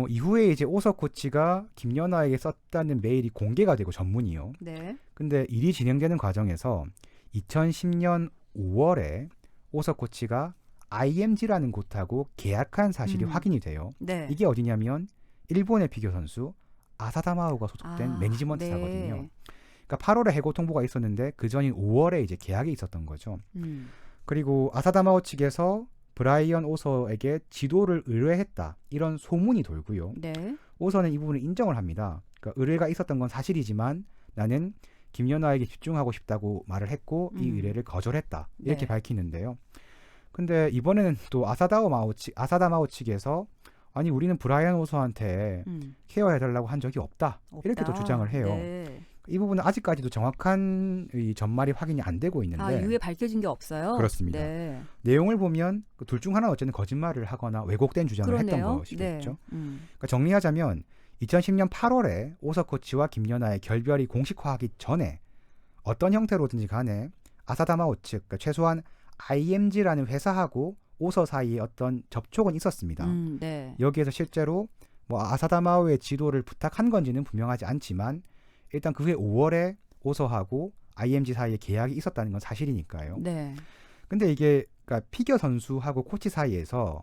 이후에 이제 오서 코치가 김연아에게 썼다는 메일이 공개가 되고 전문이요. 네. 근데 일이 진행되는 과정에서 2010년 5월에 오서 코치가 IMG라는 곳하고 계약한 사실이 확인이 돼요. 네. 이게 어디냐면 일본의 피겨 선수 아사다마오가 소속된 매니지먼트사거든요. 네. 그러니까 8월에 해고 통보가 있었는데 그 전인 5월에 이제 계약이 있었던 거죠. 그리고 아사다마오 측에서 브라이언 오서에게 지도를 의뢰했다. 이런 소문이 돌고요. 네. 오서는 이 부분을 인정을 합니다. 그러니까 의뢰가 있었던 건 사실이지만 나는 김연아에게 집중하고 싶다고 말을 했고 이 의뢰를 거절했다. 이렇게 네. 밝히는데요. 근데 이번에는 또 아사다마오 측에서 아니 우리는 브라이언 오서한테 케어해달라고 한 적이 없다. 이렇게 또 주장을 해요. 네. 이 부분은 아직까지도 정확한 이 전말이 확인이 안 되고 있는데 이후에 밝혀진 게 없어요? 그렇습니다. 네. 내용을 보면 둘 중 하나는 어쨌든 거짓말을 하거나 왜곡된 주장을 그러네요. 했던 것이겠죠. 네. 그러니까 정리하자면 2010년 8월에 오서 코치와 김연아의 결별이 공식화하기 전에 어떤 형태로든지 간에 아사다마오 측, 그러니까 최소한 IMG라는 회사하고 오서 사이에 어떤 접촉은 있었습니다. 네. 여기에서 실제로 뭐 아사다마오의 지도를 부탁한 건지는 분명하지 않지만 일단 그 후에 5월에 오서하고 IMG 사이에 계약이 있었다는 건 사실이니까요. 네. 근데 이게 그러니까 피겨 선수하고 코치 사이에서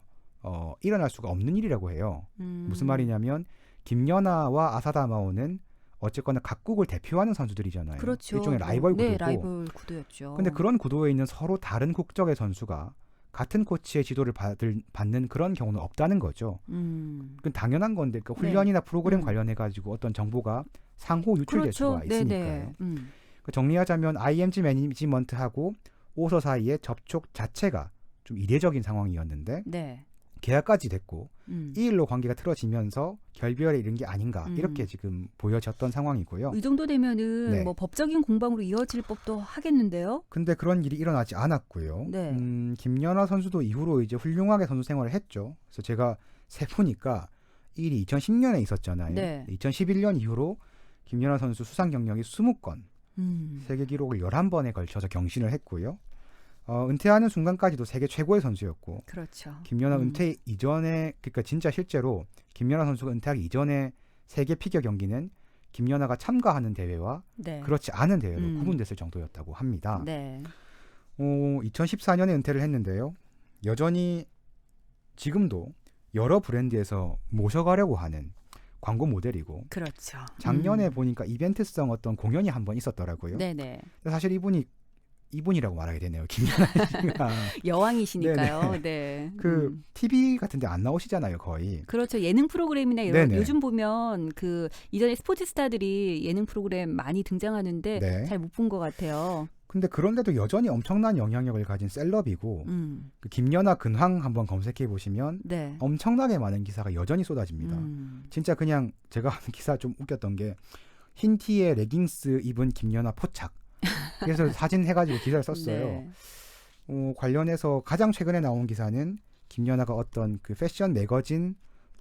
일어날 수가 없는 일이라고 해요. 무슨 말이냐면 김연아와 아사다마오는 어쨌거나 각국을 대표하는 선수들이잖아요. 그렇죠. 일종의 라이벌 구도고. 네, 라이벌 구도였죠. 근데 그런 구도에 있는 서로 다른 국적의 선수가 같은 코치의 지도를 받는 그런 경우는 없다는 거죠. 그건 당연한 건데 그러니까 훈련이나 프로그램 관련해 가지고 어떤 정보가 상호 유출될 그렇죠. 수가 있으니까요. 네네. 정리하자면 IMG 매니지먼트하고 오서 사이의 접촉 자체가 좀 이례적인 상황이었는데 네. 계약까지 됐고 이 일로 관계가 틀어지면서 결별에 이른 게 아닌가 이렇게 지금 보여졌던 상황이고요. 이 정도 되면은 네. 뭐 법적인 공방으로 이어질 법도 하겠는데요. 근데 그런 일이 일어나지 않았고요. 네. 김연아 선수도 이후로 이제 훌륭하게 선수 생활을 했죠. 그래서 제가 세보니까 이 일이 2010년에 있었잖아요. 네. 2011년 이후로 김연아 선수 수상 경력이 20건, 세계 기록을 11번에 걸쳐서 경신을 했고요. 은퇴하는 순간까지도 세계 최고의 선수였고. 그렇죠. 김연아 은퇴 이전에 그러니까 진짜 실제로 김연아 선수가 은퇴하기 이전에 세계 피겨 경기는 김연아가 참가하는 대회와 네. 그렇지 않은 대회로 구분됐을 정도였다고 합니다. 네. 2014년에 은퇴를 했는데요. 여전히 지금도 여러 브랜드에서 모셔가려고 하는 광고 모델이고. 그렇죠. 작년에 보니까 이벤트성 어떤 공연이 한번 있었더라고요. 네네. 사실 이분이라고 말하게 되네요. 김연아 씨가 여왕이시니까요. 네. 그 TV 같은데 안 나오시잖아요, 거의. 그렇죠. 예능 프로그램이나 이런 요즘 보면 그 이전에 스포츠 스타들이 예능 프로그램 많이 등장하는데 네. 잘 못 본 것 같아요. 근데 그런데도 여전히 엄청난 영향력을 가진 셀럽이고 그 김연아 근황 한번 검색해 보시면 네. 엄청나게 많은 기사가 여전히 쏟아집니다. 진짜 그냥 제가 하는 기사 좀 웃겼던 게 흰 티에 레깅스 입은 김연아 포착. 그래서 사진 해가지고 기사를 썼어요. 네. 관련해서 가장 최근에 나온 기사는 김연아가 어떤 그 패션 매거진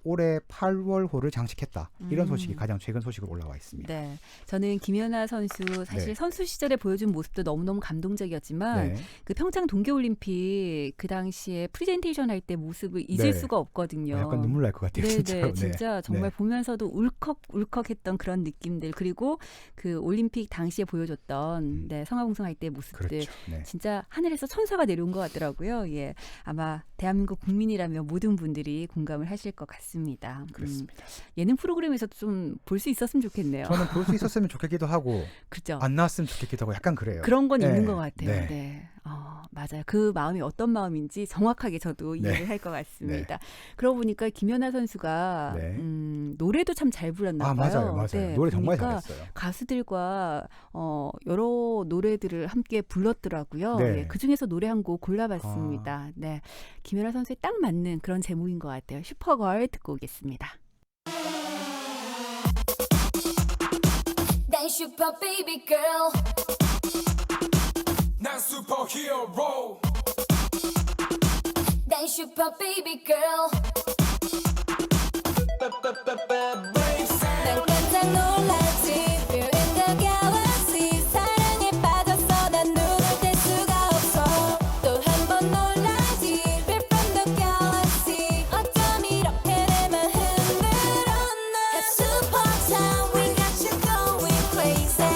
올해 8월호를 장식했다. 이런 소식이 가장 최근 소식으로 올라와 있습니다. 네, 저는 김연아 선수 사실 네. 선수 시절에 보여준 모습도 너무너무 감동적이었지만 네. 그 평창 동계올림픽 그 당시에 프레젠테이션 할 때 모습을 잊을 네. 수가 없거든요. 약간 눈물 날 것 같아요. 네, 진짜로. 네, 진짜 정말 네. 보면서도 울컥울컥했던 그런 느낌들 그리고 그 올림픽 당시에 보여줬던 네, 성화봉송할 때 모습들 그렇죠. 네. 진짜 하늘에서 천사가 내려온 것 같더라고요. 예, 아마 대한민국 국민이라면 모든 분들이 공감을 하실 것 같습니다. 그렇습니다. 예능 프로그램에서 좀 볼 수 있었으면 좋겠네요. 저는 볼 수 있었으면 좋겠기도 하고 그죠. 안 나왔으면 좋겠기도 하고 약간 그래요. 그런 건 네. 있는 것 같아요. 네. 네. 맞아요. 그 마음이 어떤 마음인지 정확하게 저도 네. 이해를 할 것 같습니다. 그러고 보니까 김연아 선수가 네. 노래도 참 잘 불렀나 봐요. 맞아요. 네, 노래 정말 보니까 잘했어요. 가수들과 여러 노래들을 함께 불렀더라고요. 네. 네, 그중에서 노래 한 곡 골라봤습니다. 네, 김연아 선수에 딱 맞는 그런 제목인 것 같아요. 슈퍼걸 듣고 오겠습니다. 난 슈퍼 베이비 girl 난 슈퍼히어로 난 슈퍼 베이비 girl 난 깜짝 놀랐지 We're in the galaxy 사랑에 빠졌어 난 눈을 뗄 수가 없어 또 한 번 놀라지 We're from the galaxy 어쩜 이렇게 내맘 흔들었나 Super time we got you going crazy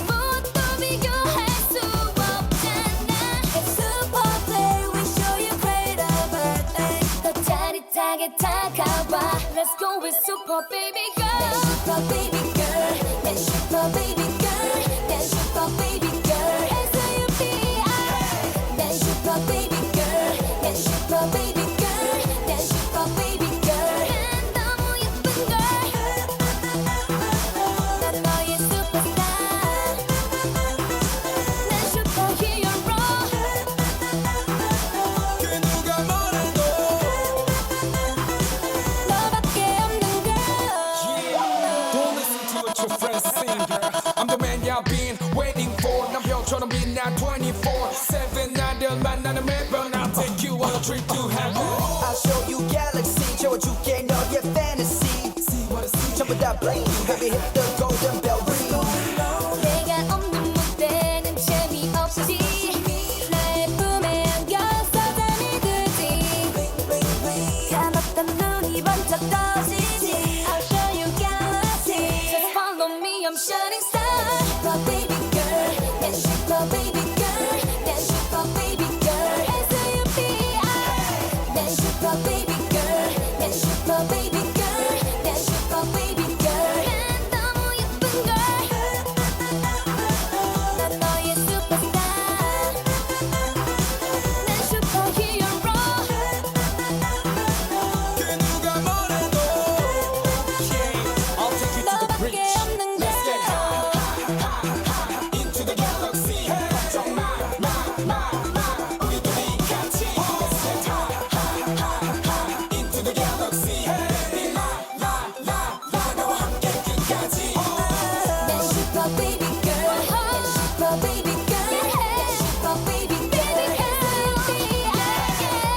무엇도 비교할 수 없잖아 It's super play we show you great birthday 더 짜릿하게 다가와 Let's go with super baby girl super baby girl 난 super baby girl 난 super baby girl S-U-P-R 난 super baby girl 난 super baby girl 난 super baby girl 난 너무 예쁜 girl 난 너의 superstar 난 superhero 그 누가 뭐래도 너밖에 없는 girl Don't listen to what your friends sing girl I'm the man you've been waiting for 난 별처럼 빛나 24/7 나를 만나는 매번 I'll take you on a trip to heaven I'll show you galaxy 채워줄게 너의 fantasy See what I see 전부 다 bling Baby hit the golden bell ring 내가 없는 무대는 재미없지 나의 품에 안겨서 잠이 들지 감았던 눈이 번쩍 떠지지 I'll show you galaxy Just follow me I'm shining star Super baby girl 난 super baby girl 난 super baby girl S-U-P-R 난 super baby girl 난 super baby girl 난 super baby girl 난 너무 예쁜 girl 난 너의 superstar 난 superhero 그 누가 뭐래도 Yeah I'll take you to the 너밖에 bridge 없는 Let's get girl high Into the galaxy 걱정 마 우리 둘이 같이 Let's get high Into the galaxy 나와 함께 끝까지 난 super baby girl 난 super baby girl 난 super baby girl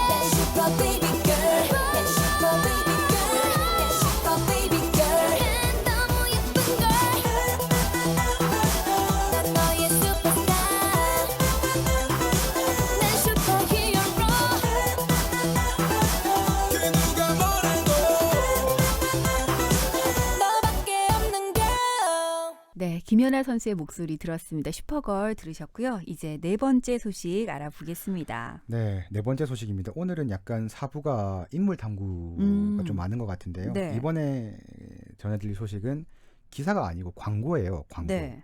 난 super baby girl 난 super baby girl 난 super baby girl 난 너무 예쁜 girl 난 너의 superstar 난 superhero 그 누가 뭐래도 너밖에 없는 girl 네, 김연아 선수의 목소리 들었습니다. 슈퍼걸 들으셨고요. 이제 네 번째 소식 알아보겠습니다. 네, 네 번째 소식입니다. 오늘은 약간 사부가 인물 탐구가 좀 많은 것 같은데요. 네. 이번에 전해드릴 소식은 기사가 아니고 광고예요. 광고. 네.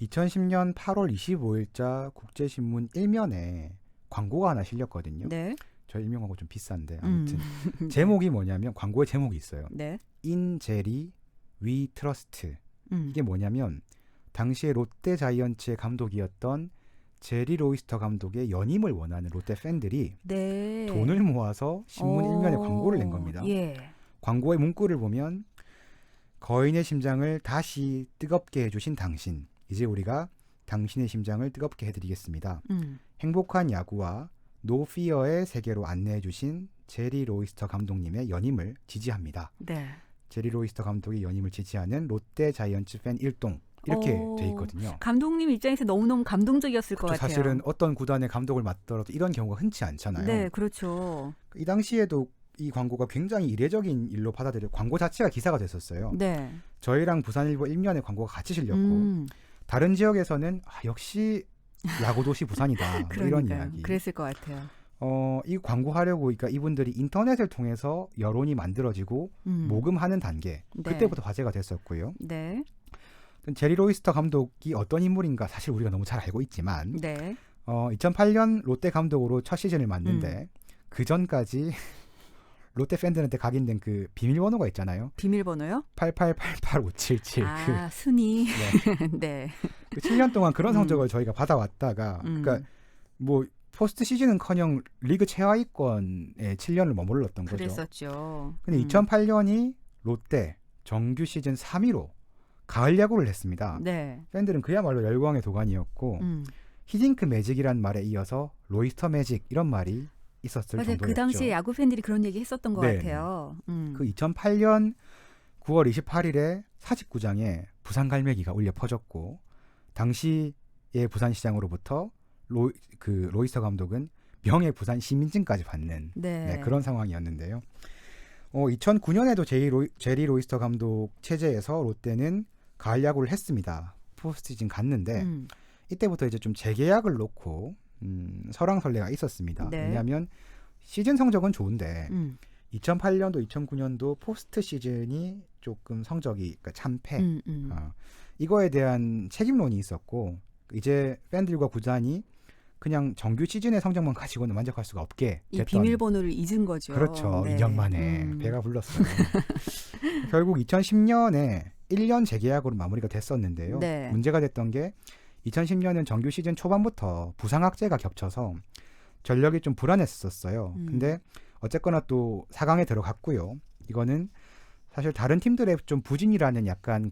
2010년 8월 25일자 국제신문 1면에 광고가 하나 실렸거든요. 네. 저 일명 광고 좀 비싼데 아무튼 제목이 뭐냐면 광고의 제목이 있어요. 네. 인제리 위 트러스트. 음. 이게 뭐냐면 당시에 롯데 자이언츠의 감독이었던 제리 로이스터 감독의 연임을 원하는 롯데 팬들이 네. 돈을 모아서 신문 1면에 광고를 낸 겁니다. 예. 광고의 문구를 보면 거인의 심장을 다시 뜨겁게 해주신 당신, 이제 우리가 당신의 심장을 뜨겁게 해드리겠습니다. 행복한 야구와 노 피어의 세계로 안내해주신 제리 로이스터 감독님의 연임을 지지합니다. 네. 제리 로이스터 감독이 연임을 지지하는 롯데 자이언츠 팬 1동 이렇게 돼 있거든요. 감독님 입장에서 너무너무 감동적이었을 것 같아요. 사실은 어떤 구단의 감독을 맡더라도 이런 경우가 흔치 않잖아요. 네, 그렇죠. 이 당시에도 이 광고가 굉장히 이례적인 일로 받아들여 광고 자체가 기사가 됐었어요. 네. 저희랑 부산일보 1면에 광고가 같이 실렸고 다른 지역에서는 역시 야구도시 부산이다 뭐 이런 이야기. 그랬을 것 같아요. 이 광고하려고 그러니까 이분들이 인터넷을 통해서 여론이 만들어지고 모금하는 단계 네. 그때부터 화제가 됐었고요. 네. 제리 로이스터 감독이 어떤 인물인가 사실 우리가 너무 잘 알고 있지만 네. 2008년 롯데 감독으로 첫 시즌을 맡는데 그 전까지 롯데 팬들한테 각인된 그 비밀번호가 있잖아요. 비밀번호요? 8888577. 아, 순위. 네. 네. 그 7년 동안 그런 성적을 저희가 받아왔다가 그러니까 뭐 포스트 시즌은커녕 리그 최하위권에 7년을 머물렀던 거죠. 그랬었죠. 근데 2008년이 롯데 정규 시즌 3위로 가을 야구를 했습니다. 네. 팬들은 그야말로 열광의 도가니였고 히딩크 매직이란 말에 이어서 로이스터 매직 이런 말이 있었을 맞아요. 정도였죠. 그 당시에 야구 팬들이 그런 얘기 했었던 것 네. 같아요. 그 2008년 9월 28일에 사직구장에 부산 갈매기가 울려 퍼졌고 당시의 부산시장으로부터 로이스터 감독은 명예 부산 시민증까지 받는 네. 그런 상황이었는데요. 2009년에도 제리 로이스터 감독 체제에서 롯데는 가을 야구를 했습니다. 포스트 시즌 갔는데 이때부터 이제 좀 재계약을 놓고 설왕설래가 있었습니다. 네. 왜냐하면 시즌 성적은 좋은데 2008년도, 2009년도 포스트 시즌이 조금 성적이 그러니까 참패. 이거에 대한 책임론이 있었고 이제 팬들과 구단이 그냥 정규 시즌의 성적만 가지고는 만족할 수가 없게 이 됐던. 비밀번호를 잊은 거죠. 그렇죠. 네. 2년 만에 배가 불렀어요. 결국 2010년에 1년 재계약으로 마무리가 됐었는데요. 네. 문제가 됐던 게 2010년은 정규 시즌 초반부터 부상학제가 겹쳐서 전력이 좀 불안했었어요. 근데 어쨌거나 또 4강에 들어갔고요. 이거는 사실 다른 팀들의 좀 부진이라는 약간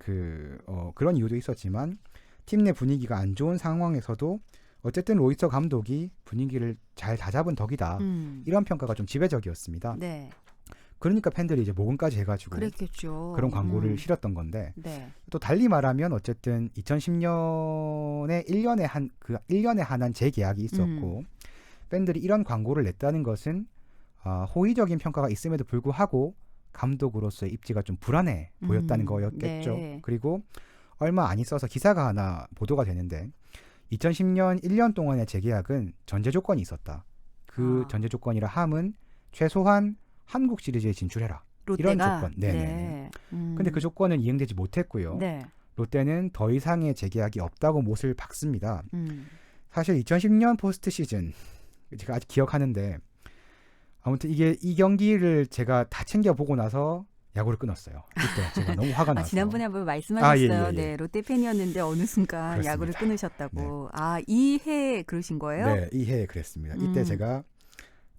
그런 이유도 있었지만 팀 내 분위기가 안 좋은 상황에서도 어쨌든 로이스터 감독이 분위기를 잘 다잡은 덕이다. 이런 평가가 좀 지배적이었습니다. 네. 그러니까 팬들이 이제 모금까지 해가지고 그랬겠죠. 그런 광고를 실었던 건데 네. 또 달리 말하면 어쨌든 2010년에 1년에 한한 재계약이 있었고 팬들이 이런 광고를 냈다는 것은 호의적인 평가가 있음에도 불구하고 감독으로서의 입지가 좀 불안해 보였다는 거였겠죠. 네. 그리고 얼마 안 있어서 기사가 하나 보도가 되는데 2010년 1년 동안의 재계약은 전제 조건이 있었다. 그 전제 조건이라 함은 최소한 한국 시리즈에 진출해라. 롯데가? 이런 조건. 네네. 네. 근데 그 조건은 이행되지 못했고요. 네. 롯데는 더 이상의 재계약이 없다고 못을 박습니다. 사실 2010년 포스트 시즌 제가 아직 기억하는데 아무튼 이 경기를 제가 다 챙겨보고 나서 야구를 끊었어요. 그때 제가 너무 화가 나서. 지난번에 한번 말씀하셨어요. 예. 네, 롯데 팬이었는데 어느 순간 그렇습니다. 야구를 끊으셨다고. 이 해에 그러신 거예요? 네, 이 해에 그랬습니다. 이때 제가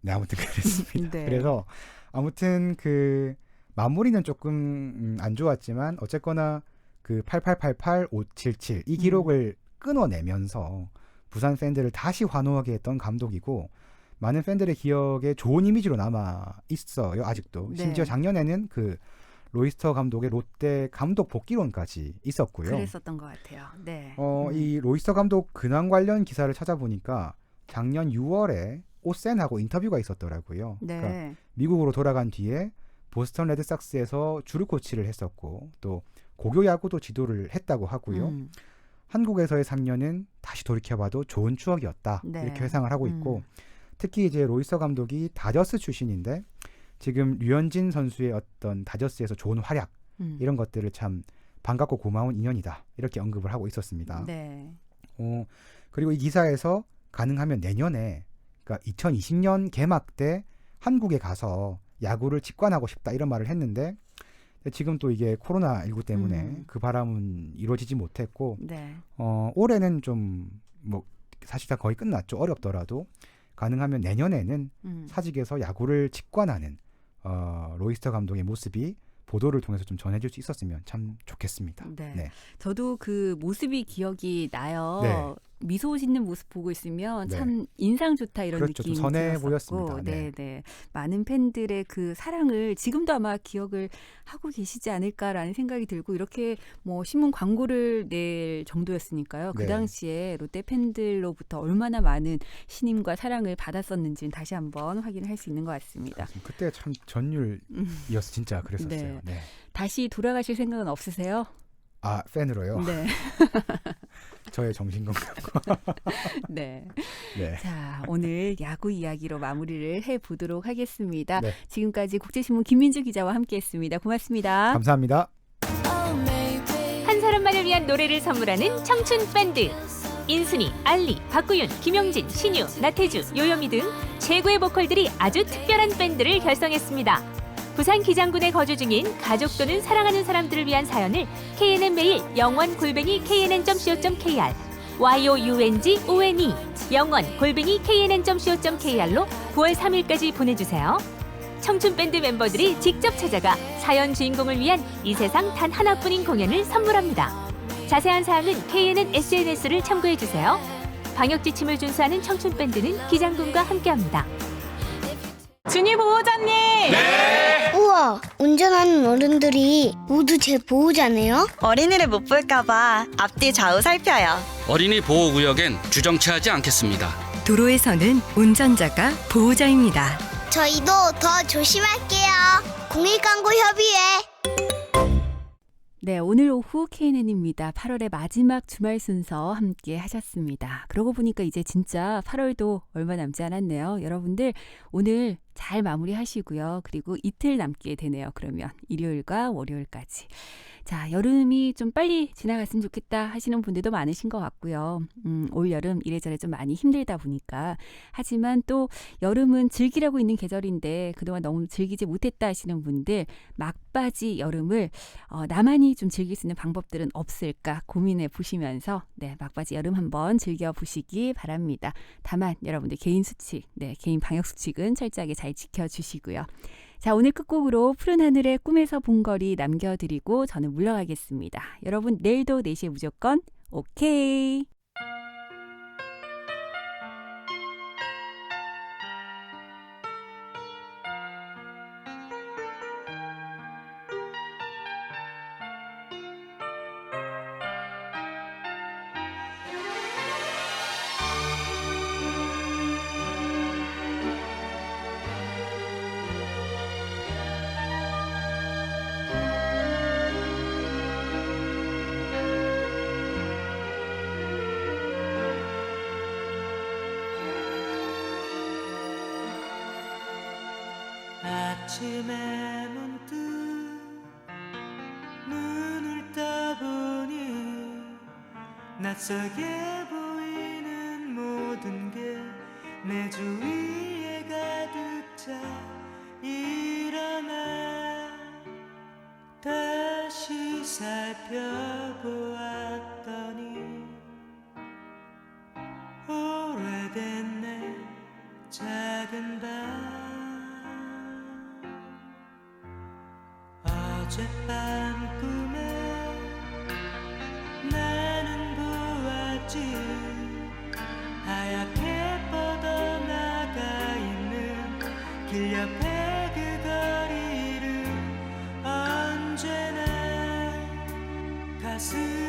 아무튼 그랬습니다. 네. 그래서 아무튼 그 마무리는 조금 안 좋았지만 어쨌거나 그 8888577 이 기록을 끊어내면서 부산 팬들을 다시 환호하게 했던 감독이고 많은 팬들의 기억에 좋은 이미지로 남아 있어요. 아직도. 네. 심지어 작년에는 그 로이스터 감독의 롯데 감독 복귀론까지 있었고요. 그랬었던 것 같아요. 네. 이 로이스터 감독 근황 관련 기사를 찾아보니까 작년 6월에 오센하고 인터뷰가 있었더라고요. 네. 그러니까 미국으로 돌아간 뒤에 보스턴 레드삭스에서 주루 코치를 했었고 또 고교 야구도 지도를 했다고 하고요. 한국에서의 3년은 다시 돌이켜봐도 좋은 추억이었다. 네. 이렇게 회상을 하고 있고 특히 이제 로이스터 감독이 다저스 출신인데 지금 류현진 선수의 어떤 다저스에서 좋은 활약 이런 것들을 참 반갑고 고마운 인연이다. 이렇게 언급을 하고 있었습니다. 네. 그리고 이 기사에서 가능하면 내년에 그러니까 2020년 개막 때 한국에 가서 야구를 직관하고 싶다 이런 말을 했는데 지금 또 이게 코로나19 때문에 그 바람은 이루어지지 못했고 네. 올해는 좀 뭐 사실상 거의 끝났죠. 어렵더라도 가능하면 내년에는 사직에서 야구를 직관하는 로이스터 감독의 모습이 보도를 통해서 좀 전해줄 수 있었으면 참 좋겠습니다. 네. 네. 저도 그 모습이 기억이 나요. 네. 미소 짓는 모습 보고 있으면 네. 참 인상 좋다 이런 그렇죠. 좀 느낌이 선해 들었었고, 보였습니다. 네. 네. 많은 팬들의 그 사랑을 지금도 아마 기억을 하고 계시지 않을까라는 생각이 들고 이렇게 뭐 신문 광고를 낼 정도였으니까요. 그 네. 당시에 롯데 팬들로부터 얼마나 많은 신임과 사랑을 받았었는지는 다시 한번 확인을 할 수 있는 것 같습니다. 그때 참 전율이어서 진짜 그랬었어요. 네. 네. 다시 돌아가실 생각은 없으세요? 아, 팬으로요? 네. 저의 정신건강과. 네. 네. 자, 오늘 야구 이야기로 마무리를 해보도록 하겠습니다. 네. 지금까지 국제신문 김민주 기자와 함께했습니다. 고맙습니다. 감사합니다. 한 사람만을 위한 노래를 선물하는 청춘 밴드. 인순이, 알리, 박구윤, 김용진, 신유, 나태주, 요요미 등 최고의 보컬들이 아주 특별한 밴드를 결성했습니다. 부산 기장군에 거주 중인 가족 또는 사랑하는 사람들을 위한 사연을 KNN 메일 영원@knn.co.kr youngone 영원@knn.co.kr로 9월 3일까지 보내주세요. 청춘 밴드 멤버들이 직접 찾아가 사연 주인공을 위한 이 세상 단 하나뿐인 공연을 선물합니다. 자세한 사항은 KNN SNS를 참고해주세요. 방역 지침을 준수하는 청춘 밴드는 기장군과 함께합니다. 준희 보호자님. 네. 우와, 운전하는 어른들이 모두 제 보호자네요. 어린이를 못 볼까봐 앞뒤 좌우 살펴요. 어린이 보호구역엔 주정차하지 않겠습니다. 도로에서는 운전자가 보호자입니다. 저희도 더 조심할게요. 공익광고협의회. 네, 오늘 오후 KNN입니다. 8월의 마지막 주말 순서 함께 하셨습니다. 그러고 보니까 이제 진짜 8월도 얼마 남지 않았네요. 여러분들 오늘 잘 마무리하시고요. 그리고 이틀 남게 되네요. 그러면 일요일과 월요일까지. 자, 여름이 좀 빨리 지나갔으면 좋겠다 하시는 분들도 많으신 것 같고요. 올 여름 이래저래 좀 많이 힘들다 보니까. 하지만 또 여름은 즐기라고 있는 계절인데 그동안 너무 즐기지 못했다 하시는 분들 막바지 여름을 나만이 좀 즐길 수 있는 방법들은 없을까 고민해 보시면서 네, 막바지 여름 한번 즐겨보시기 바랍니다. 다만 여러분들 개인 수칙, 네, 개인 방역 수칙은 철저하게 잘 지켜주시고요. 자, 오늘 끝곡으로 푸른 하늘의 꿈에서 본 거리 남겨드리고 저는 물러가겠습니다. 여러분 내일도 4시에 무조건 오케이. 아침에 문득 눈을 떠보니 낯설게 보이는 모든 게 내 주위에 가득 차 일어나 다시 살펴보았더니 오래된 내 작은 방 어젯밤 꿈에 나는 보았지 하얗게 뻗어나가 있는 길 옆에 그 거리를 언제나 가슴